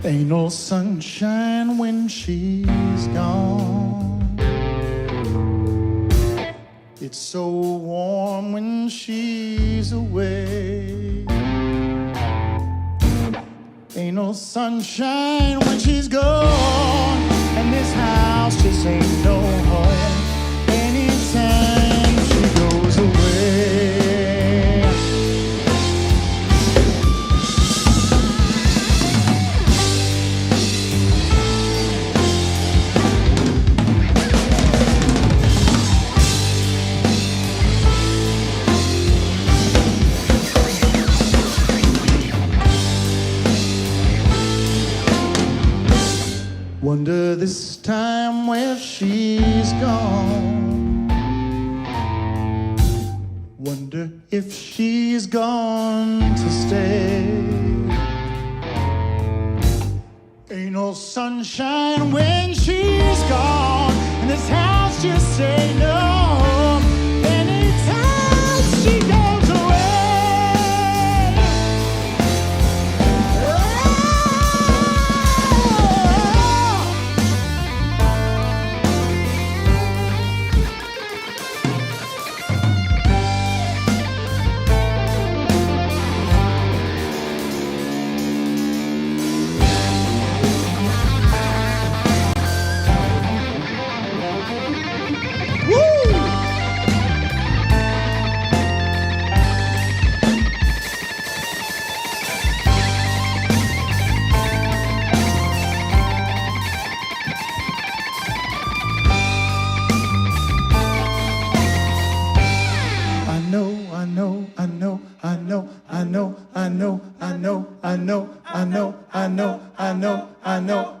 Ain't no sunshine when she's gone. It's so warm when she's away. Ain't no sunshine when she's gone, and this house just ain't no home anytime she goes away. Wonder this time where she's gone. Wonder if she's gone to stay. Ain't no sunshine when she's gone, and this house just say no. Anytime she goes away.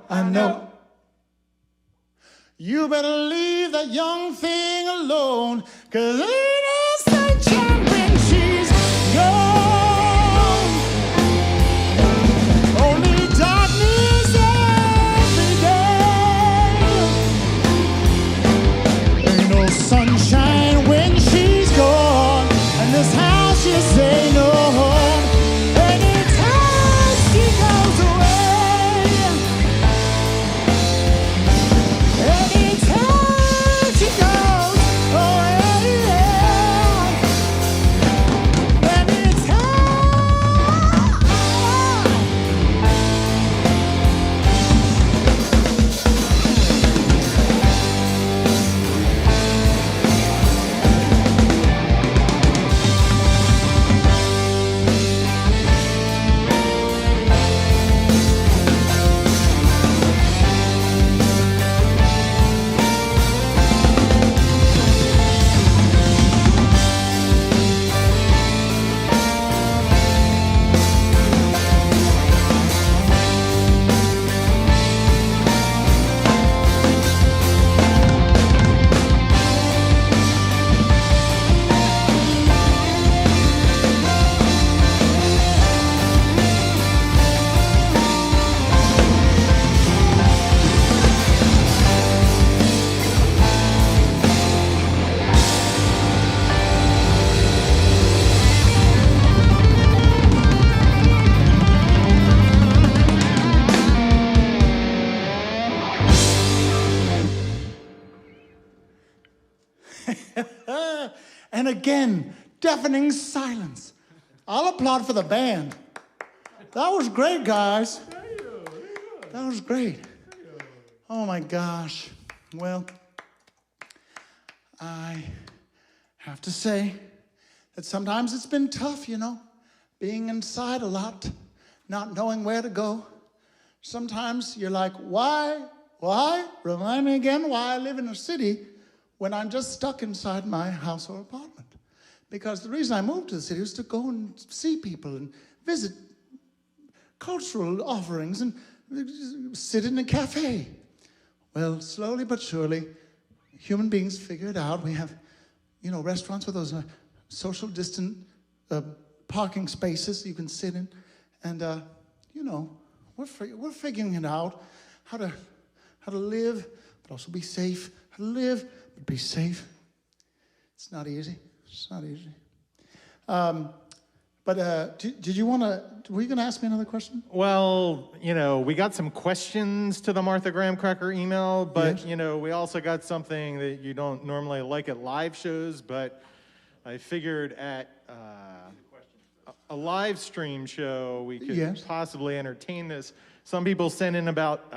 I know. You better leave that young thing alone, 'cause ain't no sunshine when she's gone. Only darkness every day. Ain't no sunshine when she's gone, and this house just ain't no home. Anytime she goes away, anytime she goes away, anytime. And again, deafening silence. I'll applaud for the band. That was great, guys. That was great. Oh my gosh. Well, I have to say that sometimes it's been tough, you know, being inside a lot, not knowing where to go. Sometimes you're like, why? Remind me again why I live in a city when I'm just stuck inside my house or apartment. Because the reason I moved to the city was to go and see people and visit cultural offerings and sit in a cafe. Well, slowly but surely, human beings figure it out. We have, you know, restaurants with those social distant parking spaces you can sit in. And, you know, we're figuring it out, how to live, but also be safe. How to live, but be safe. It's not easy. It's not easy. Did you want to, were you going to ask me another question? Well, you know, we got some questions to the Martha Graham Cracker email, but, Yes. you know, we also got something that you don't normally like at live shows, but I figured at a live stream show, we could Yes. possibly entertain this. Some people sent in about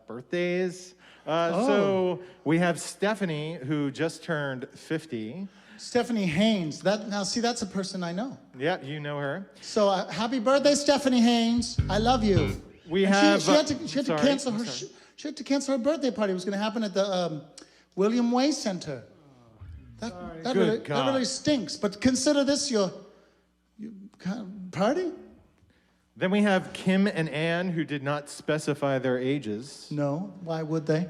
birthdays. Oh. So we have Stephanie, who just turned 50. Stephanie Haynes. Now, see, that's a person I know. Yeah, you know her. So happy birthday, Stephanie Haynes. I love you. We And have. She had to sorry, cancel I'm her. sorry. She had to cancel her birthday party. It was going to happen at the William Way Center. That Good really God. stinks. But consider this your kind of party. Then we have Kim and Ann, who did not specify their ages. No, why would they?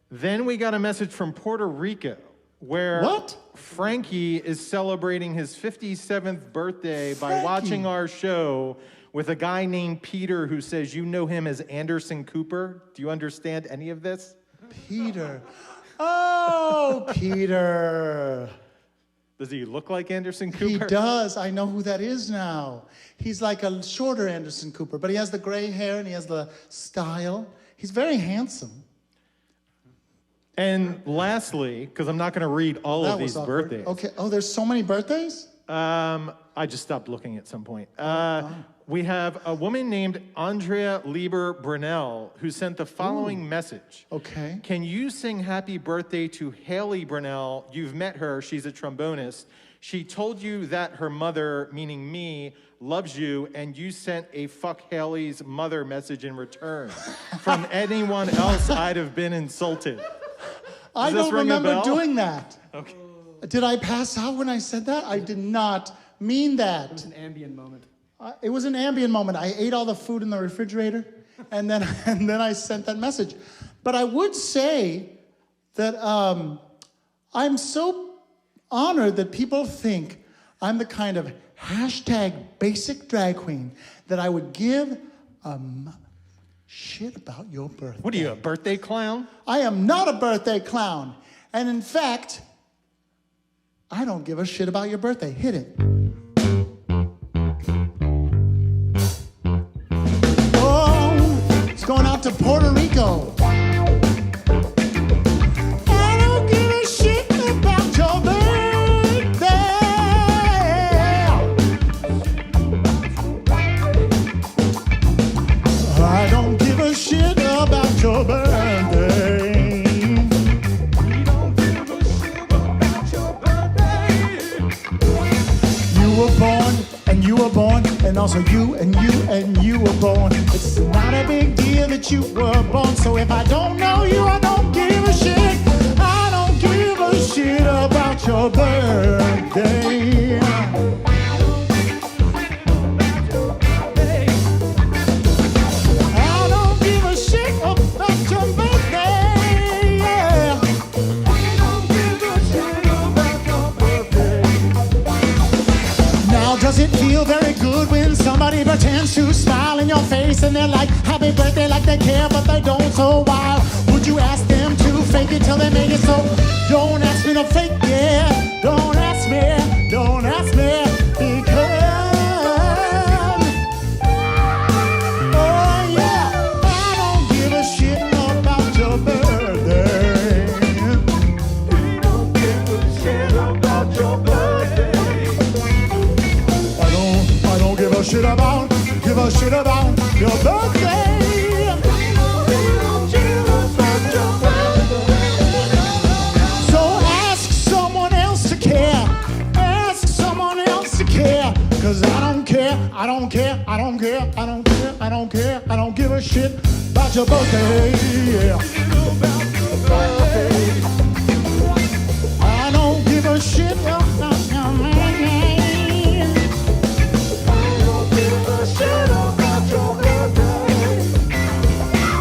Then we got a message from Puerto Rico, where What? Frankie is celebrating his 57th birthday by Frankie. watching our show with a guy named Peter who says you know him as Anderson Cooper. Do you understand any of this? Peter. Oh, Peter. Does he look like Anderson He Cooper? does. I know who that is now. He's like a shorter Anderson Cooper, but he has the gray hair and he has the style. He's very handsome. And lastly, because I'm not going to read all of these awkward. birthdays. Okay. Oh, there's so many birthdays? I just stopped looking at some point. We have a woman named Andrea Lieber Brunel who sent the following message. Okay. Can you sing happy birthday to Haley Brunel? You've met her. She's a trombonist. She told you that her mother, meaning me, loves you, and you sent a fuck Haley's mother message in return. From anyone else, I'd have been insulted. I Does this don't ring a remember bell? doing that. Okay. Did I pass out when I said that? I did not mean It that. was an ambient moment. It was an ambient moment. I ate all the food in the refrigerator, and then I sent that message. But I would say that I'm so honored that people think I'm the kind of hashtag basic drag queen that I would give a shit about your birthday. What are you, a birthday clown? I am not a birthday clown. And in fact, I don't give a shit about your birthday. Hit it. Oh, it's going out to Puerto Rico. I don't give a shit about your birthday. I don't give a shit about your birthday. You were born, and you were born, and also you, and you, and you were born. It's not a big deal that you were born, so if I don't know you, I don't give a shit. I don't give a shit about your birthday. I don't give a shit about your birthday. Yeah. Now does it feel very good when somebody pretends to smile in your face and they're like, happy birthday, like they care, but they don't? So why would you ask them to fake it till they make it so? Don't ask me to fake it. Don't ask me. Don't ask me. Because oh yeah, I don't give a shit about your birthday. We don't give a shit about your birthday. I don't give a shit about your birthday. So ask someone else to care. Ask someone else to care. Cause I don't care, I don't care, I don't care, I don't care, I don't care, I don't give a shit about your birthday. Yeah. I don't give a shit about your birthday.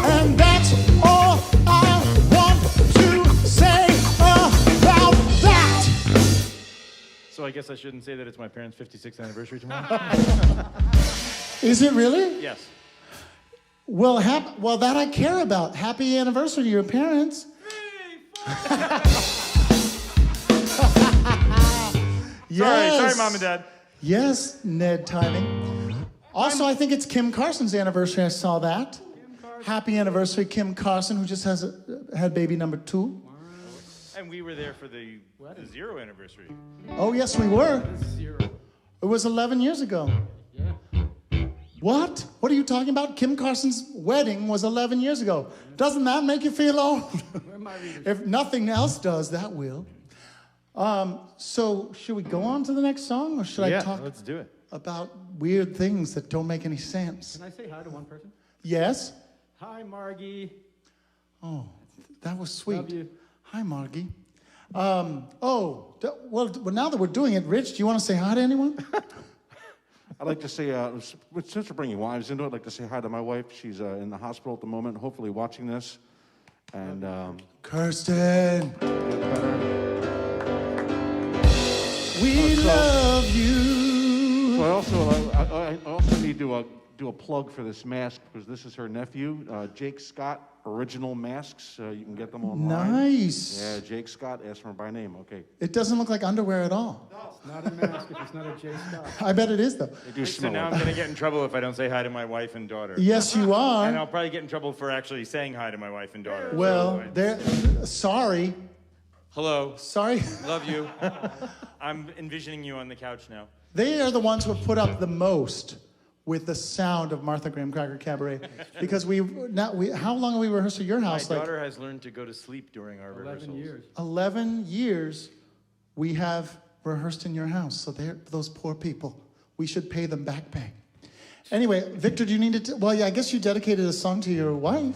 And that's all I want to say about that. So I guess I shouldn't say that it's my parents' 56th anniversary tomorrow? Is it really? Yes. Well, well, that I care about. Happy anniversary to your parents. Sorry, Mom and Dad. Yes, Ned Timing. Also, I think it's Kim Carson's anniversary. I saw that. Happy anniversary, Kim Carson, who just had baby number 2. And we were there for the 0 anniversary. Oh, yes, we were. Zero. It was 11 years ago. Yeah. What? What are you talking about? Kim Carson's wedding was 11 years ago. Doesn't that make you feel old? Where am I reading? If nothing else does, that will. So should we go on to the next song, or should I talk let's do it. about weird things that don't make any sense? Can I say hi to one person? Yes? Hi, Margie. Oh, that was sweet. Love you. Hi, Margie. Well, now that we're doing it, Rich, do you want to say hi to anyone? I'd like to say, since we're bringing wives into it, I'd like to say hi to my wife. She's in the hospital at the moment, hopefully watching this. And Kirsten, get better. we so- love you. So I also need to do a plug for this mask because this is her nephew, Jake Scott. Original masks. You can get them online. Nice. Yeah, Jake Scott. Ask for him by name. Okay. It doesn't look like underwear at all. It's not a mask if it's not a J Scott. I bet it is, though. They do So smell now I'm like going to get in trouble if I don't say hi to my wife and daughter. Yes, you And are. I'll probably get in trouble for actually saying hi to my wife and daughter. Well, So they're sorry. hello, Sorry. love you. I'm envisioning you on the couch now. They are the ones who have put up the most with the sound of Martha Graham Cracker Cabaret. Because how long have we rehearsed at your My house? Like daughter has learned to go to sleep during our 11 rehearsals. years. 11 years we have rehearsed in your house. So they're those poor people. We should pay them back pay. Anyway, Victor, do you need to? Well, yeah, I guess you dedicated a song to your wife.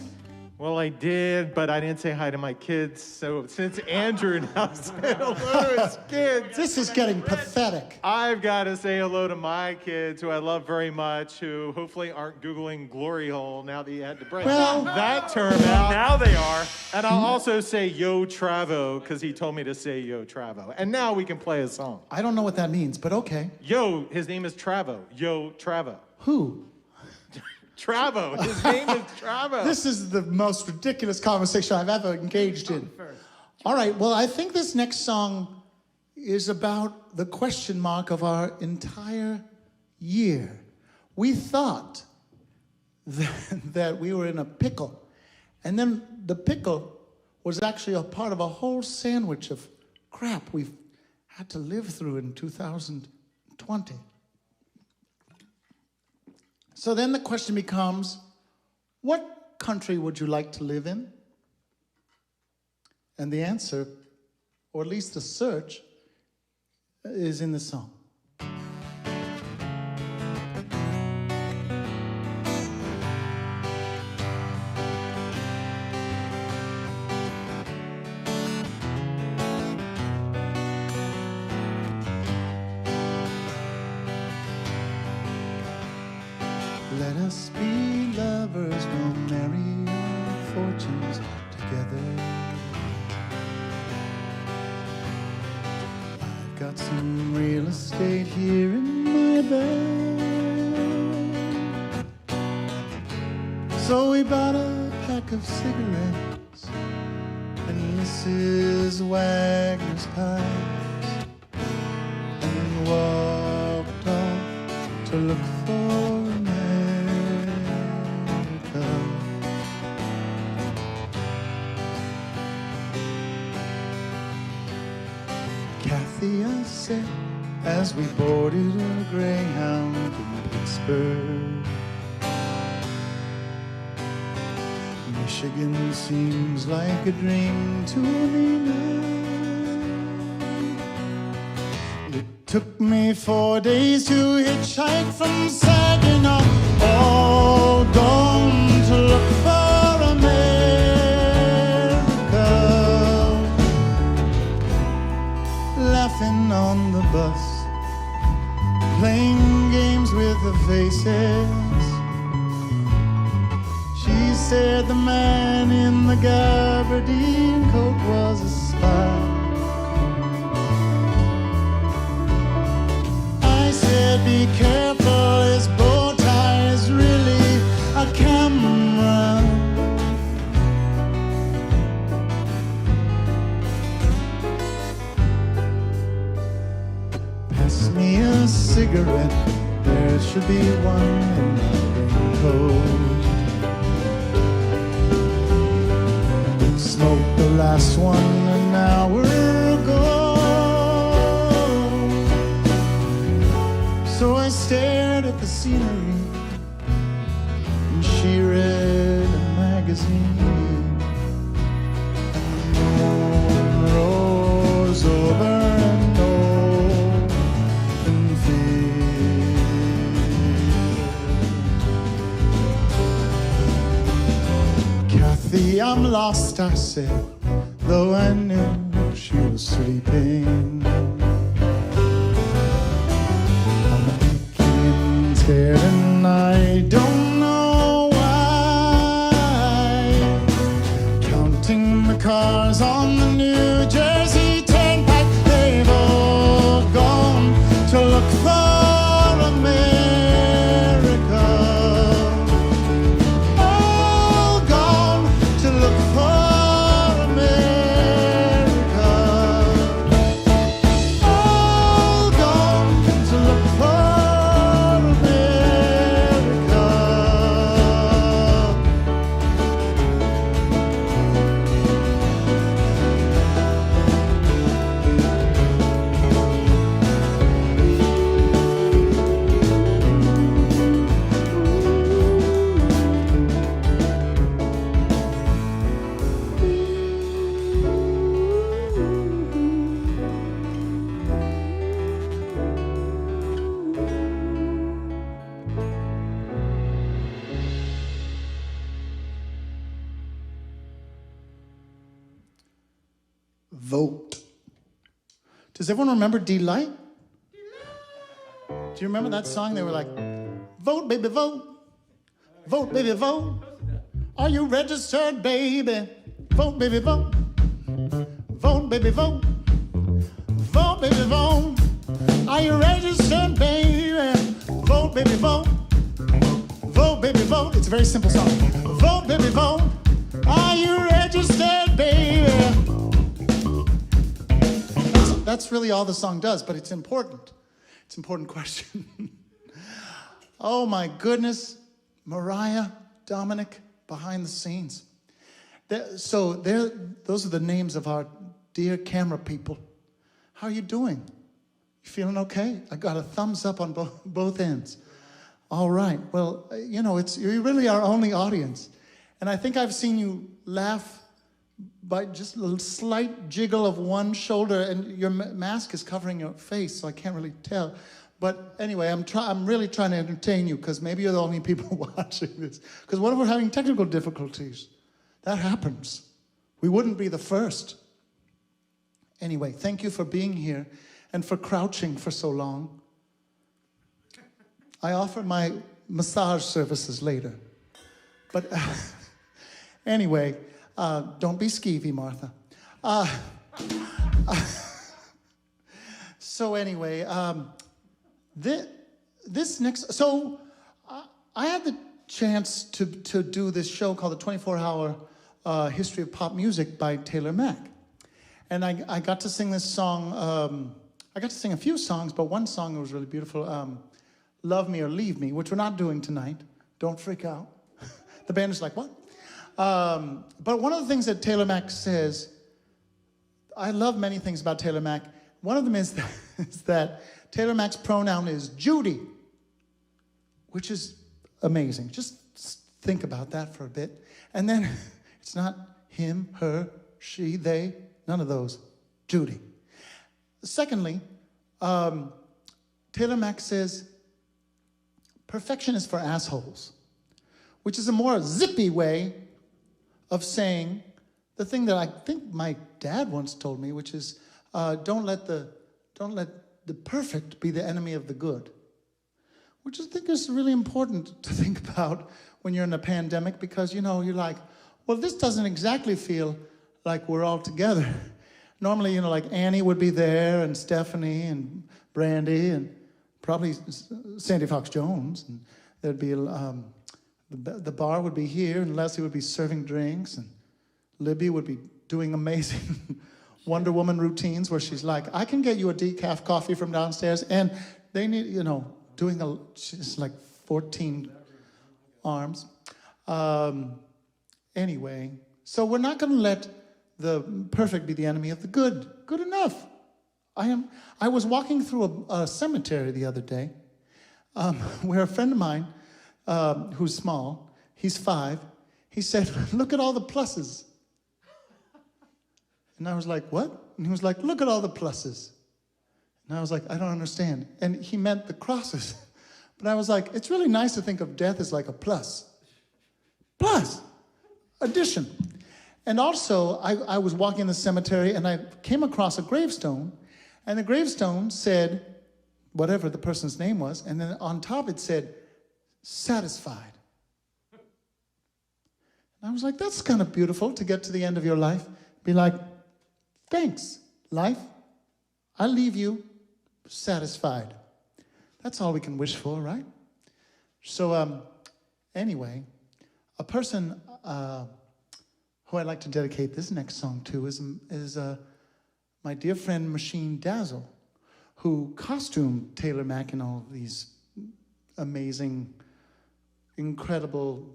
Well, I did, but I didn't say hi to my kids. So since Andrew now said hello to his kids, This is getting pathetic. I've got to say hello to my kids, who I love very much, who hopefully aren't Googling glory hole now that you had to break Well- that term out. Now they are. And I'll also say Yo Travo, because he told me to say Yo Travo. And now we can play a song. I don't know what that means, but okay. Yo, his name is Travo. Yo Travo. Who? Travo. His name is Travo. This is the most ridiculous conversation I've ever engaged in. All right, well, I think this next song is about the question mark of our entire year. We thought that we were in a pickle, and then the pickle was actually a part of a whole sandwich of crap we've had to live through in 2020. So then the question becomes, what country would you like to live in? And the answer, or at least the search, is in the song. Let us be lovers, we'll marry our fortunes together. I've got some real estate here in my bag. So we bought a pack of cigarettes and Mrs. Wagner's pies and walked off to look for Kathy, I said, as we boarded a Greyhound in Pittsburgh. Michigan seems like a dream to me now. It took me 4 days to hitchhike from Saginaw all dawn to look for America. Laughing on the bus, playing games with the faces. She said the man in the gabardine coat was a spy. I said, be careful, his bow tie is really a camera. Pass me a cigarette, there should be one in my raincoat. Smoked the last one an hour ago. So I stared at the scenery, and she read a magazine. And the moon rose over an open field. Kathy, I'm lost, I said, though I knew she was sleeping. I'm aching scared and I don't know why. Counting the cars on the New Jersey Turnpike, they've all gone to look for America. All gone to look for America. All gone to look for America. Vote. Does everyone remember Delight? Do you remember that song? They were like, vote, baby, vote. Vote, baby, vote. Are you registered, baby? Vote, baby, vote. Vote, baby, vote. Vote, baby, vote. Are you registered, baby? Vote, baby, vote. Vote, baby, vote. It's a very simple song. Vote, baby, vote. Are you registered, baby? That's really all the song does, but it's important. It's an important question. Oh my goodness, Mariah, Dominic, behind the scenes. Those are the names of our dear camera people. How are you doing? You feeling okay? I got a thumbs up on both ends. All right, well, you know, you're really our only audience. And I think I've seen you laugh by just a little slight jiggle of one shoulder, and your mask is covering your face, so I can't really tell. But anyway, I'm really trying to entertain you, because maybe you're the only people watching this. Because what if we're having technical difficulties? That happens. We wouldn't be the first. Anyway, thank you for being here and for crouching for so long. I offer my massage services later. But anyway, don't be skeevy, Martha. So anyway, this next, so I had the chance to do this show called the 24-Hour History of Pop Music by Taylor Mack. And I got to sing this song, I got to sing a few songs, but one song that was really beautiful, Love Me or Leave Me, which we're not doing tonight. Don't freak out. The band is like, what? But one of the things that Taylor Mack says, I love many things about Taylor Mack. One of them is that Taylor Mack's pronoun is Judy, which is amazing. Just think about that for a bit. And then it's not him, her, she, they, none of those. Judy. Secondly, Taylor Mack says, perfection is for assholes, which is a more zippy way of saying the thing that I think my dad once told me, which is, don't let the perfect be the enemy of the good, which I think is really important to think about when you're in a pandemic, because, you know, you're like, well, this doesn't exactly feel like we're all together. Normally, you know, like Annie would be there, and Stephanie, and Brandy, and probably Sandy Fox Jones, and there'd be the bar would be here, and Leslie would be serving drinks, and Libby would be doing amazing Wonder Woman routines where she's like, I can get you a decaf coffee from downstairs, and they need, you know, she's like 14 arms. Anyway, so we're not going to let the perfect be the enemy of the good. Good enough. I was walking through a cemetery the other day where a friend of mine, who's small, he's 5, he said, look at all the pluses. And I was like, what? And he was like, look at all the pluses. And I was like, I don't understand. And he meant the crosses. But I was like, it's really nice to think of death as like a plus. Plus, addition. And also, I was walking in the cemetery, and I came across a gravestone, and the gravestone said, whatever the person's name was, and then on top it said, satisfied. And I was like, that's kind of beautiful to get to the end of your life. Be like, thanks, life. I leave you satisfied. That's all we can wish for, right? So anyway, a person who I'd like to dedicate this next song to is my dear friend Machine Dazzle, who costumed Taylor Mack in all these amazing, incredible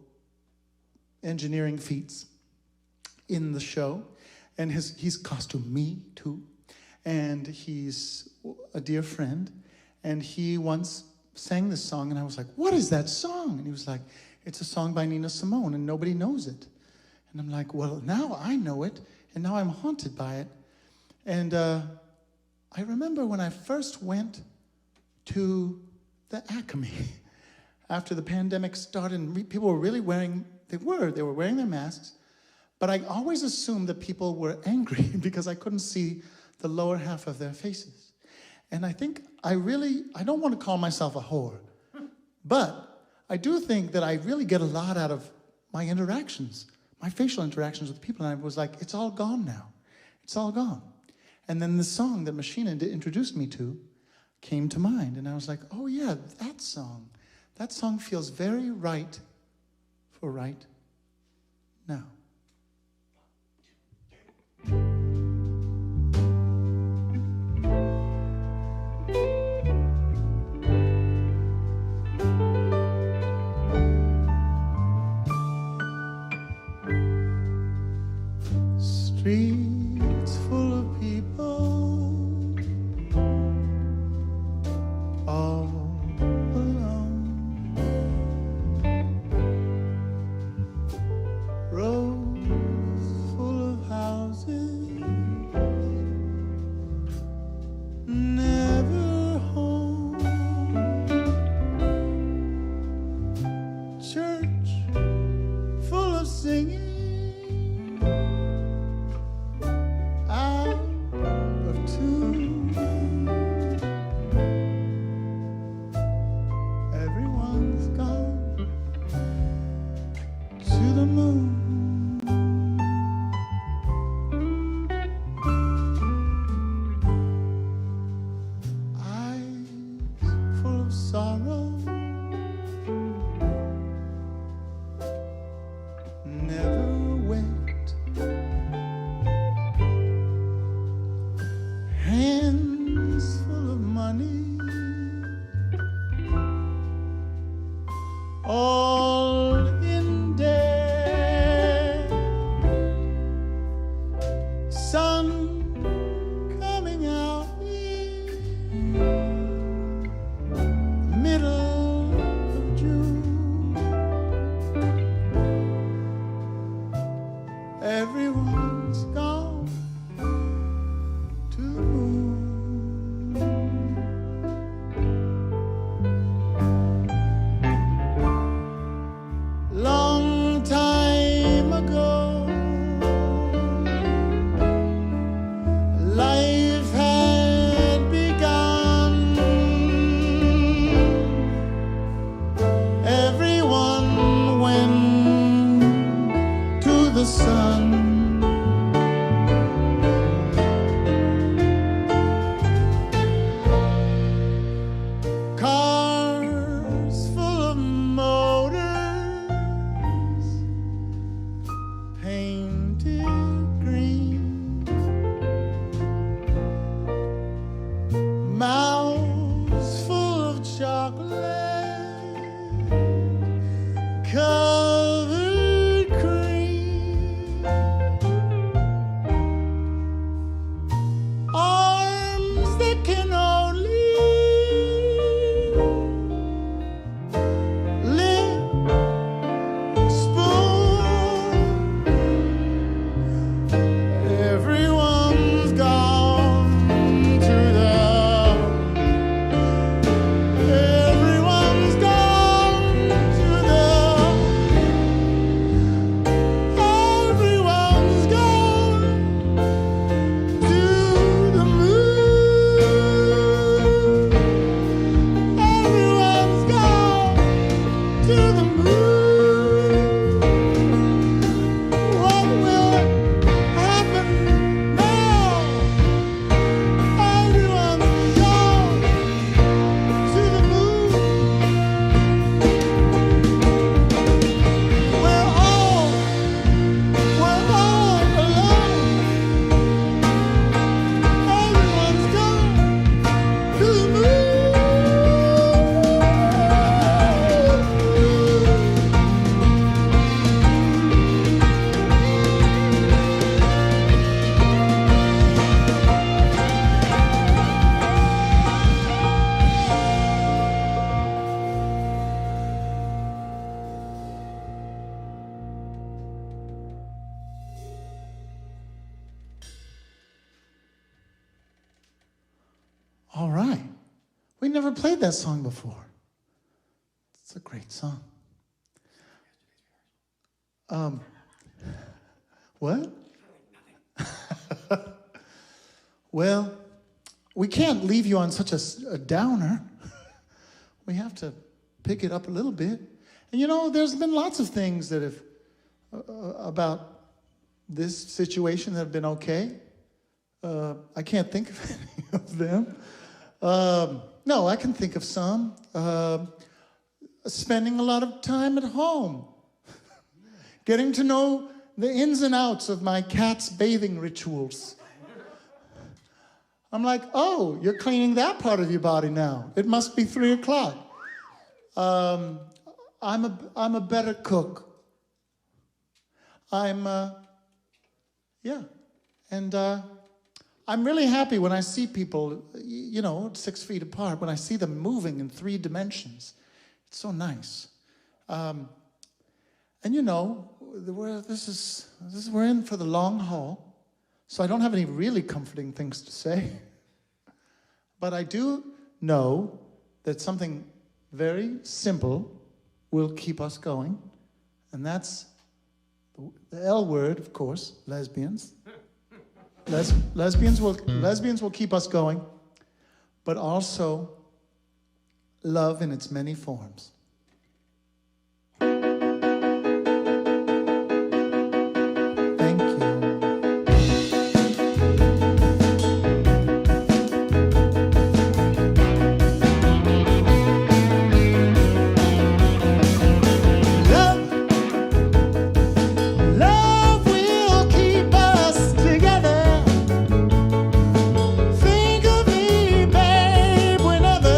engineering feats in the show. And he's costumed me too. And he's a dear friend. And he once sang this song, and I was like, what is that song? And he was like, it's a song by Nina Simone, and nobody knows it. And I'm like, well, now I know it, and now I'm haunted by it. And I remember when I first went to the Acme after the pandemic started, and people were really wearing, they were wearing their masks, but I always assumed that people were angry because I couldn't see the lower half of their faces. And I think I don't want to call myself a whore, but I do think that I really get a lot out of my interactions, my facial interactions with people. And I was like, it's all gone now. It's all gone. And then the song that Machina introduced me to came to mind. And I was like, oh yeah, that song. That song feels very right for right now. Streets full of people, all alone. Roads full of houses, never home. Church full of singing, sorrow, never wet. Hands full of money, all in debt. Sun coming out middle of June. Everyone's gone to the moon. Long time ago, life had begun. Everyone went to the sun. Cars full of motors, painted green. Mouths full of chocolate, covered cream. We never played that song before. It's a great song. What? Well, we can't leave you on such a downer. We have to pick it up a little bit. And you know, there's been lots of things that have, about this situation that have been okay. I can't think of any of them. No, I can think of some. Spending a lot of time at home. Getting to know the ins and outs of my cat's bathing rituals. I'm like, oh, you're cleaning that part of your body now. It must be 3 o'clock. I'm a better cook. Yeah. And I'm really happy when I see people, you know, 6 feet apart, when I see them moving in 3 dimensions. It's so nice. And you know, we're in for the long haul. So I don't have any really comforting things to say. But I do know that something very simple will keep us going. And that's the L word, of course, lesbians. Lesbians will keep us going. But also love in its many forms. Thank you. Love will keep us together. Think of me, babe, whenever.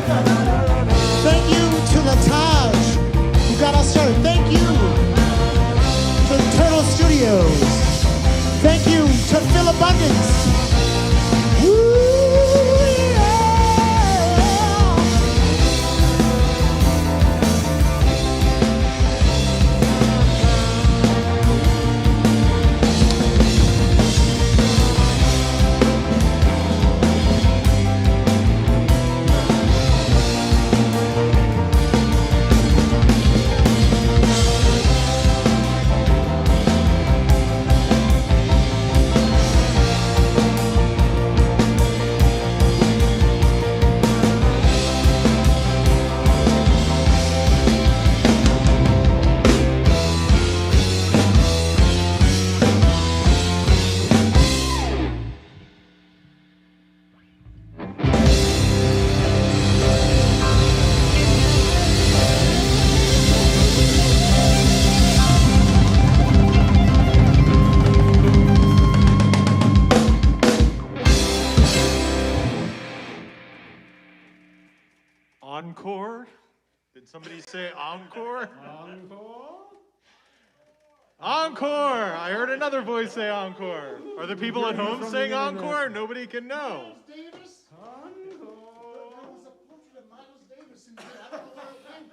Thank you to the Taj who got us started. Thank you to Turtle Studios. Thank you to Phil Abundance. Woo, yeah. Encore? Did somebody say encore? Encore! I heard another voice say encore. Are the people at home saying encore? Nobody can know. Davis? There was a portrait of Miles Davis in here. I don't know where it went.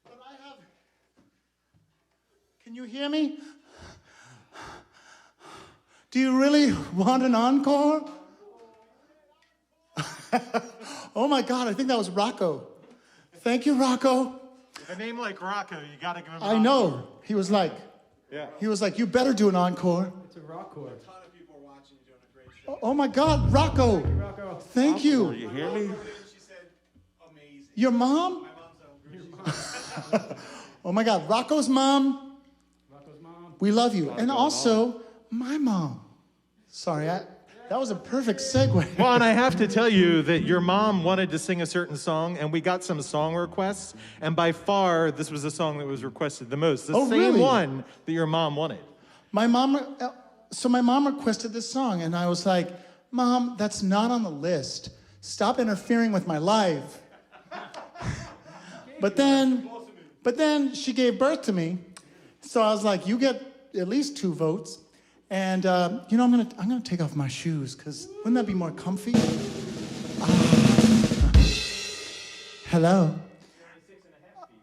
But I have. Can you hear me? Do you really want an encore? Oh my God, I think that was Rocco. Thank you, Rocco. With a name like Rocco, you gotta give him an I know. He was like, you better do an encore. It's a rock chord. Oh my God, Rocco. Rocco. Thank you. You hear me? Your mom? Oh my God, Rocco's mom. Rocco's mom. We love you. And also, my mom. Sorry, that was a perfect segue. Well, and I have to tell you that your mom wanted to sing a certain song, and we got some song requests, and by far, this was the song that was requested the most. The same really? one that your mom wanted. My mom requested this song, and I was like, Mom, that's not on the list. Stop interfering with my life. But then she gave birth to me, so I was like, you get at least 2 votes. And I'm gonna take off my shoes, because wouldn't that be more comfy? Hello.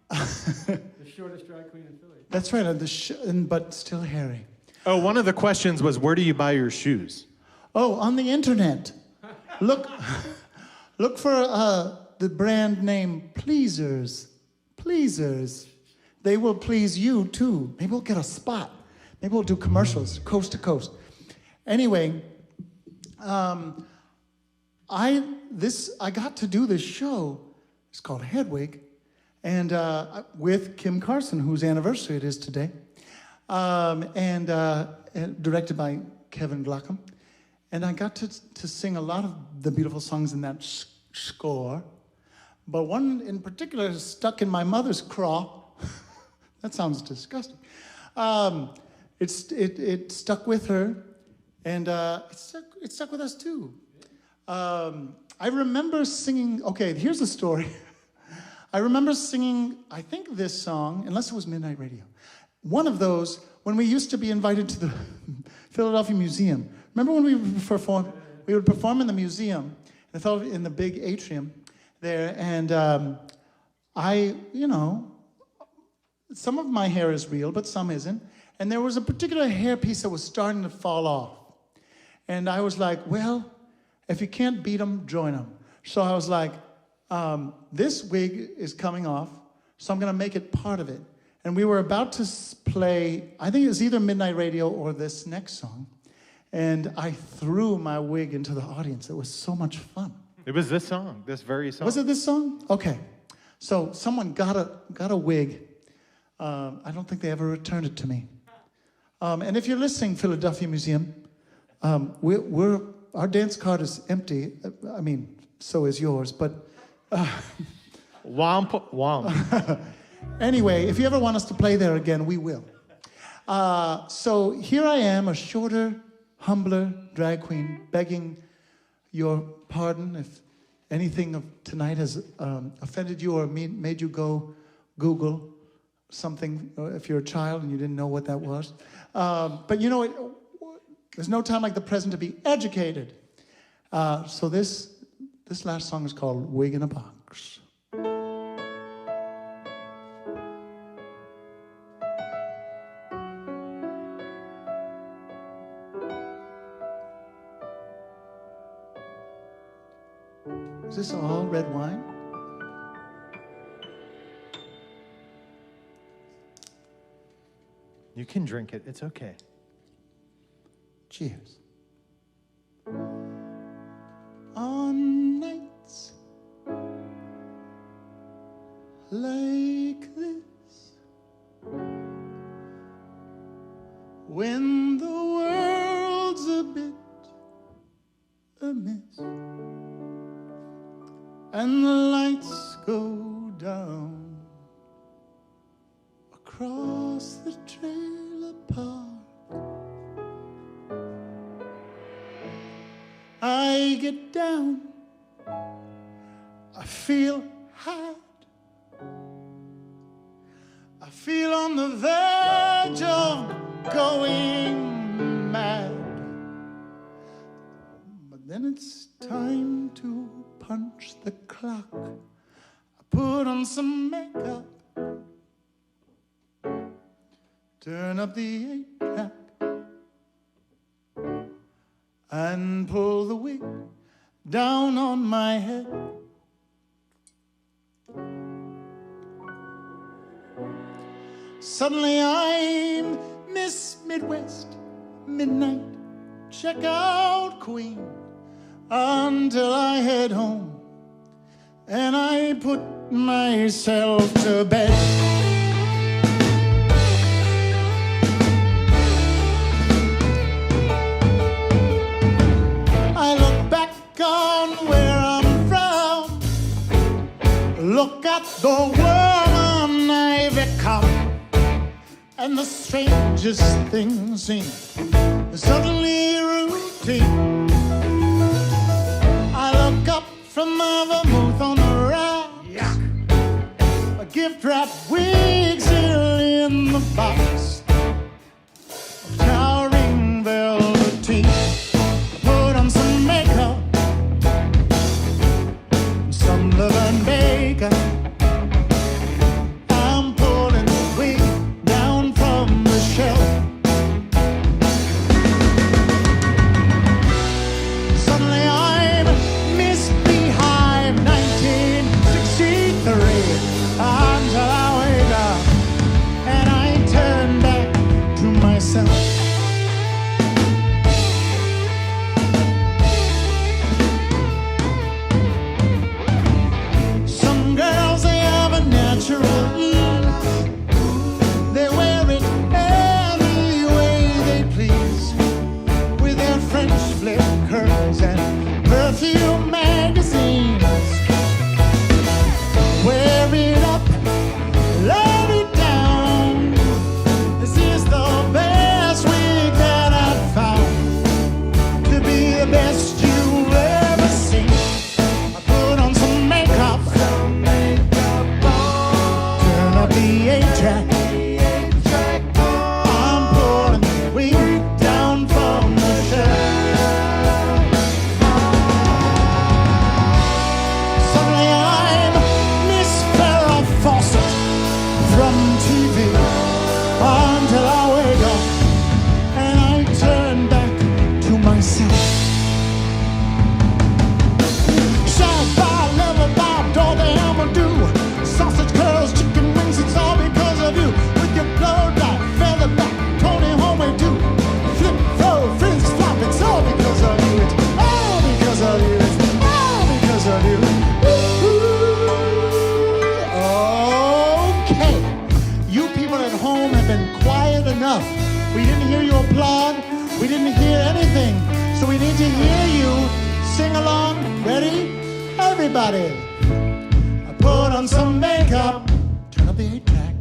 The shortest drag queen in Philly. That's right, but still hairy. Oh, one of the questions was, where do you buy your shoes? Oh, on the internet. Look for the brand name Pleasers. Pleasers. They will please you too. Maybe we'll get a spot. Maybe we'll do commercials coast to coast. Anyway, I got to do this show. It's called Hedwig, and with Kim Carson, whose anniversary it is today, and directed by Kevin Glockham. And I got to sing a lot of the beautiful songs in that score, but one in particular is stuck in my mother's craw. That sounds disgusting. It stuck with her, and it stuck with us too. I remember singing. Okay, here's the story. I remember singing, I think this song, unless it was Midnight Radio, one of those when we used to be invited to the Philadelphia Museum. Remember when we would perform? We would perform in the museum, in the big atrium there, and some of my hair is real, but some isn't. And there was a particular hairpiece that was starting to fall off. And I was like, well, if you can't beat them, join them. So I was like, this wig is coming off, so I'm going to make it part of it. And we were about to play, I think it was either Midnight Radio or this next song. And I threw my wig into the audience. It was so much fun. It was this song, this very song. Was it this song? Okay. So someone got a wig. I don't think they ever returned it to me. And if you're listening, Philadelphia Museum, our dance card is empty. I mean, so is yours, but... Womp, womp. Anyway, if you ever want us to play there again, we will. So here I am, a shorter, humbler drag queen, begging your pardon anything of tonight has offended you or made you go Google something, if you're a child and you didn't know what that was. But you know, there's no time like the present to be educated. So this last song is called Wig in a Box. Is this all red wine? You can drink it. It's okay. Cheers. On nights like this, when the world's a bit amiss and the lights go down across the trailer park, I get down, I feel hot, I feel on the verge of going mad. But then it's time to punch the clock. I put on some makeup, turn up the 8-track, and pull the wig down on my head. Suddenly I'm Miss Midwest, midnight, checkout queen, until I head home and I put myself to bed. Look at the woman I've become, and the strangest things seem suddenly routine. I look up from my vermouth on the rocks, a gift wrapped wig still in the box, towering velveteen. Put on some makeup, some love and bacon. I'm pulling the wig down from the shelf. Suddenly I'm Miss Beehive 1963, until I wake up and I turn back to myself. They wear it any way they please, with their French flip curls and perfume magazines. Wear it up, let it down. This is the best wig that I've found, to be the best you've ever seen. I put on some makeup, turn up the 8-track. I'm pulling the wig down from the shelf. Suddenly I'm Miss Farrah Fawcett from TV, until I wake up and I turn back to myself. Shabba, love, bob, all the hammer do. Sausage curls, chicken wings, it's all because of you. With your blow dye, feather back, Tony Homewood do. Flip, throw, frizz, flop, it's all because of you. It's all because of you. It's all because of you. Okay. You people at home have been quiet enough. We didn't hear you applaud. We didn't hear anything. So we need to hear you sing along. Ready? Everybody. Put on some makeup, turn up the 8-track,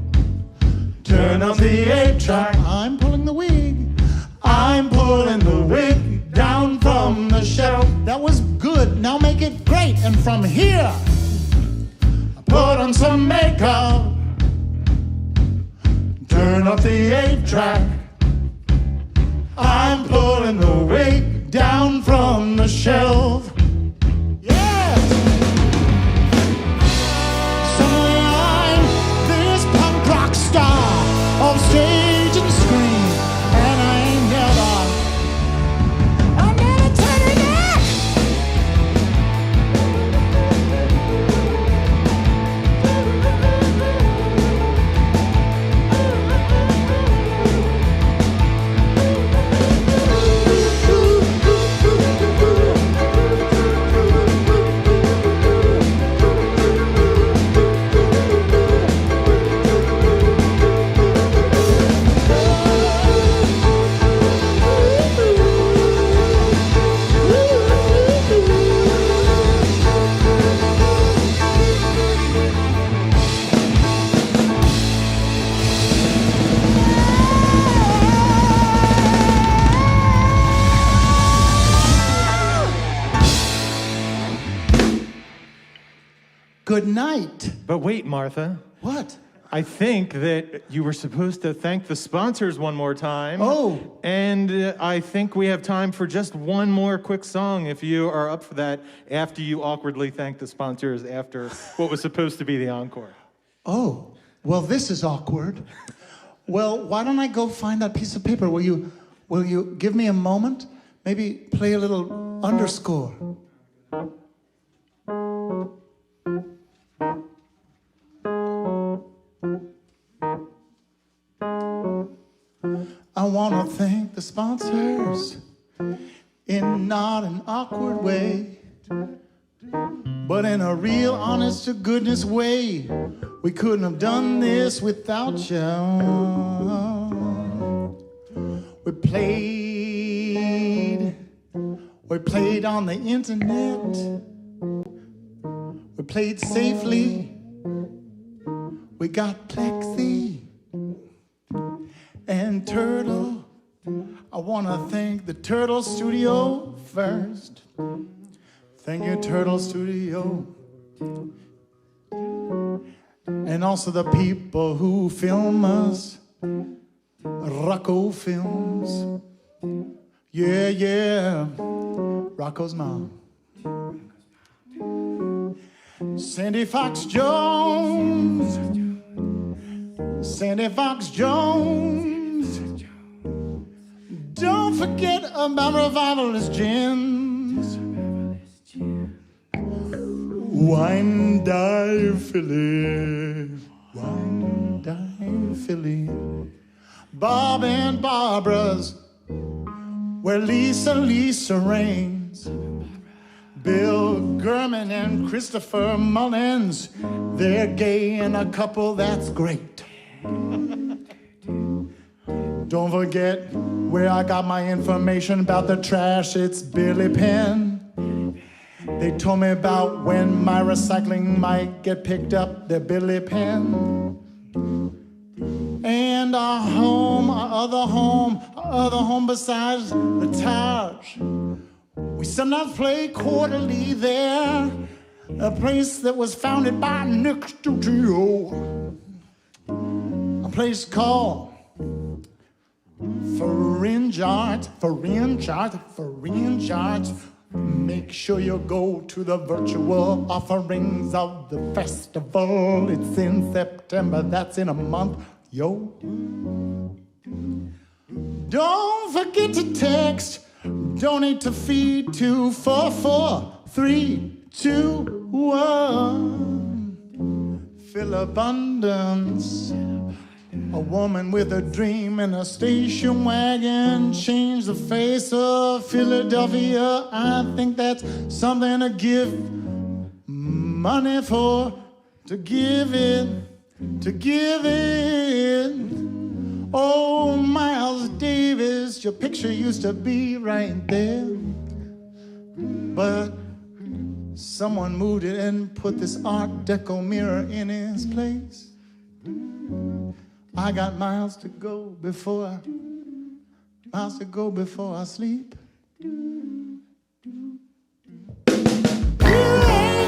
turn up the 8-track. I'm pulling the wig, I'm pulling the wig down from the shelf. That was good, now make it great. And from here, I put on some makeup, turn up the 8-track. I'm pulling the weight down from the shelf. Yeah! Suddenly I'm this punk rock star of stage and screen, and I ain't never turning back. Good night. But wait, Martha. What? I think that you were supposed to thank the sponsors one more time. Oh. And I think we have time for just one more quick song if you are up for that after you awkwardly thank the sponsors after what was supposed to be the encore. Oh, well, this is awkward. Well, why don't I go find that piece of paper? Will you give me a moment? Maybe play a little underscore. I want to thank the sponsors in not an awkward way, but in a real honest to goodness way. We couldn't have done this without you. We played on the internet. We played safely. We got plexi and Turtle. I want to thank the Turtle Studio first. Thank you, Turtle Studio. And also the people who film us, Rocco Films. Yeah, yeah, Rocco's mom. Sandy Fox Jones. Sandy Fox Jones. Don't forget about Revivalist Gins. Wine die Philly. Wine die Philly. Bob and Barbara's, where Lisa reigns. Bill Gurman and Christopher Mullins, they're gay and a couple that's great. Don't forget where I got my information about the trash, it's Billy Penn. They told me about when my recycling might get picked up, they're Billy Penn. And our other home besides the Taj. We sometimes play quarterly there, a place that was founded by Nick Studio. A place called Fringe Arts. Make sure you go to the virtual offerings of the festival. It's in September, that's in a month, yo. Don't forget to text, donate to feed 244-321. Fill abundance. A woman with a dream in a station wagon changed the face of Philadelphia. I think that's something to give money for, to give it. Oh, Miles Davis, your picture used to be right there. But someone moved it and put this Art Deco mirror in its place. I got miles to go before I sleep. Yeah.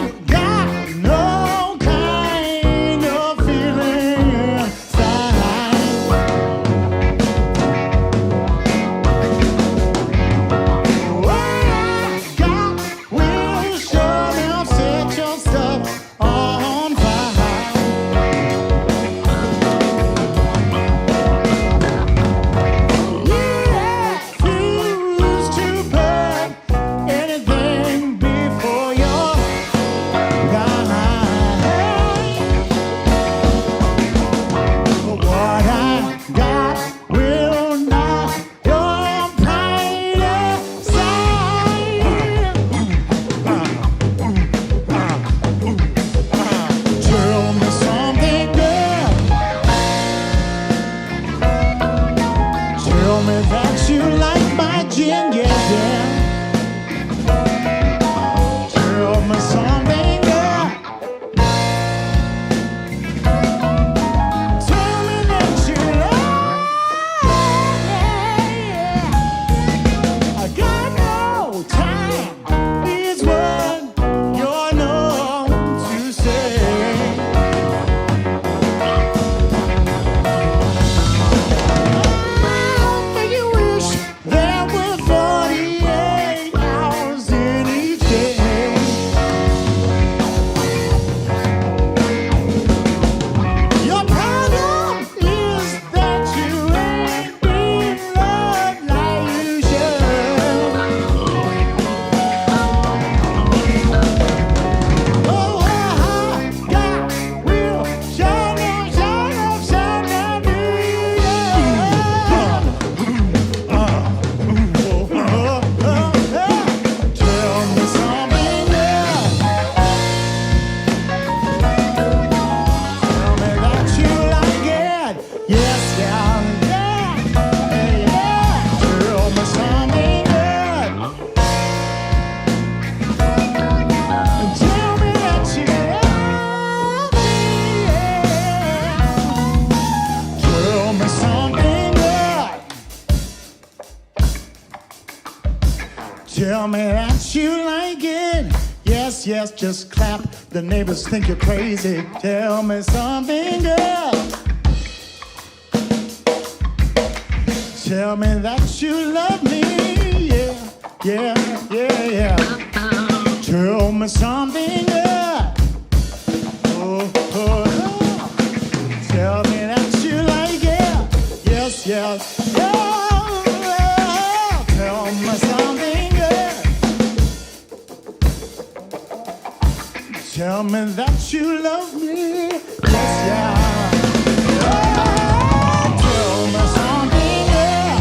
Tell me that you like it. Yes, yes, just clap. The neighbors think you're crazy. Tell me something, girl. Tell me that you love me. Yeah, yeah, yeah, yeah. Tell me something, girl. Oh, oh, oh. Tell me that you like it. Yes, yes. Oh, oh. Tell me something, girl. Tell me that you love me. Yes, yeah. Oh, tell me something, girl.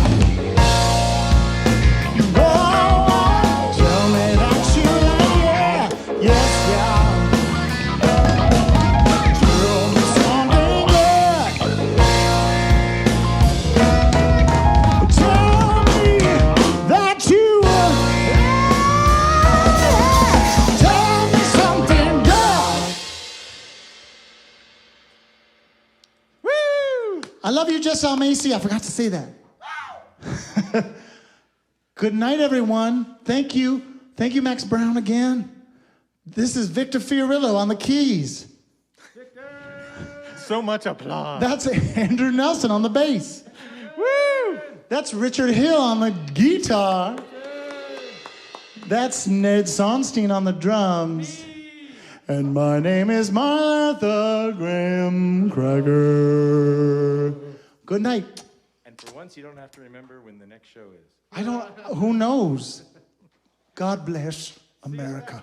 Oh, tell me that you like it. Yes, yeah. Tell me something, girl. Tell me that you tell me something, girl. Woo! I love you, Jess Almacy. I forgot to say that. Good night, everyone. Thank you. Thank you, Max Brown, again. This is Victor Fiorillo on the keys. So much applause. That's Andrew Nelson on the bass. Woo! That's Richard Hill on the guitar. That's Ned Sonstein on the drums. And my name is Martha Graham Cracker. Good night. And for once, you don't have to remember when the next show is. I don't, who knows? God bless America.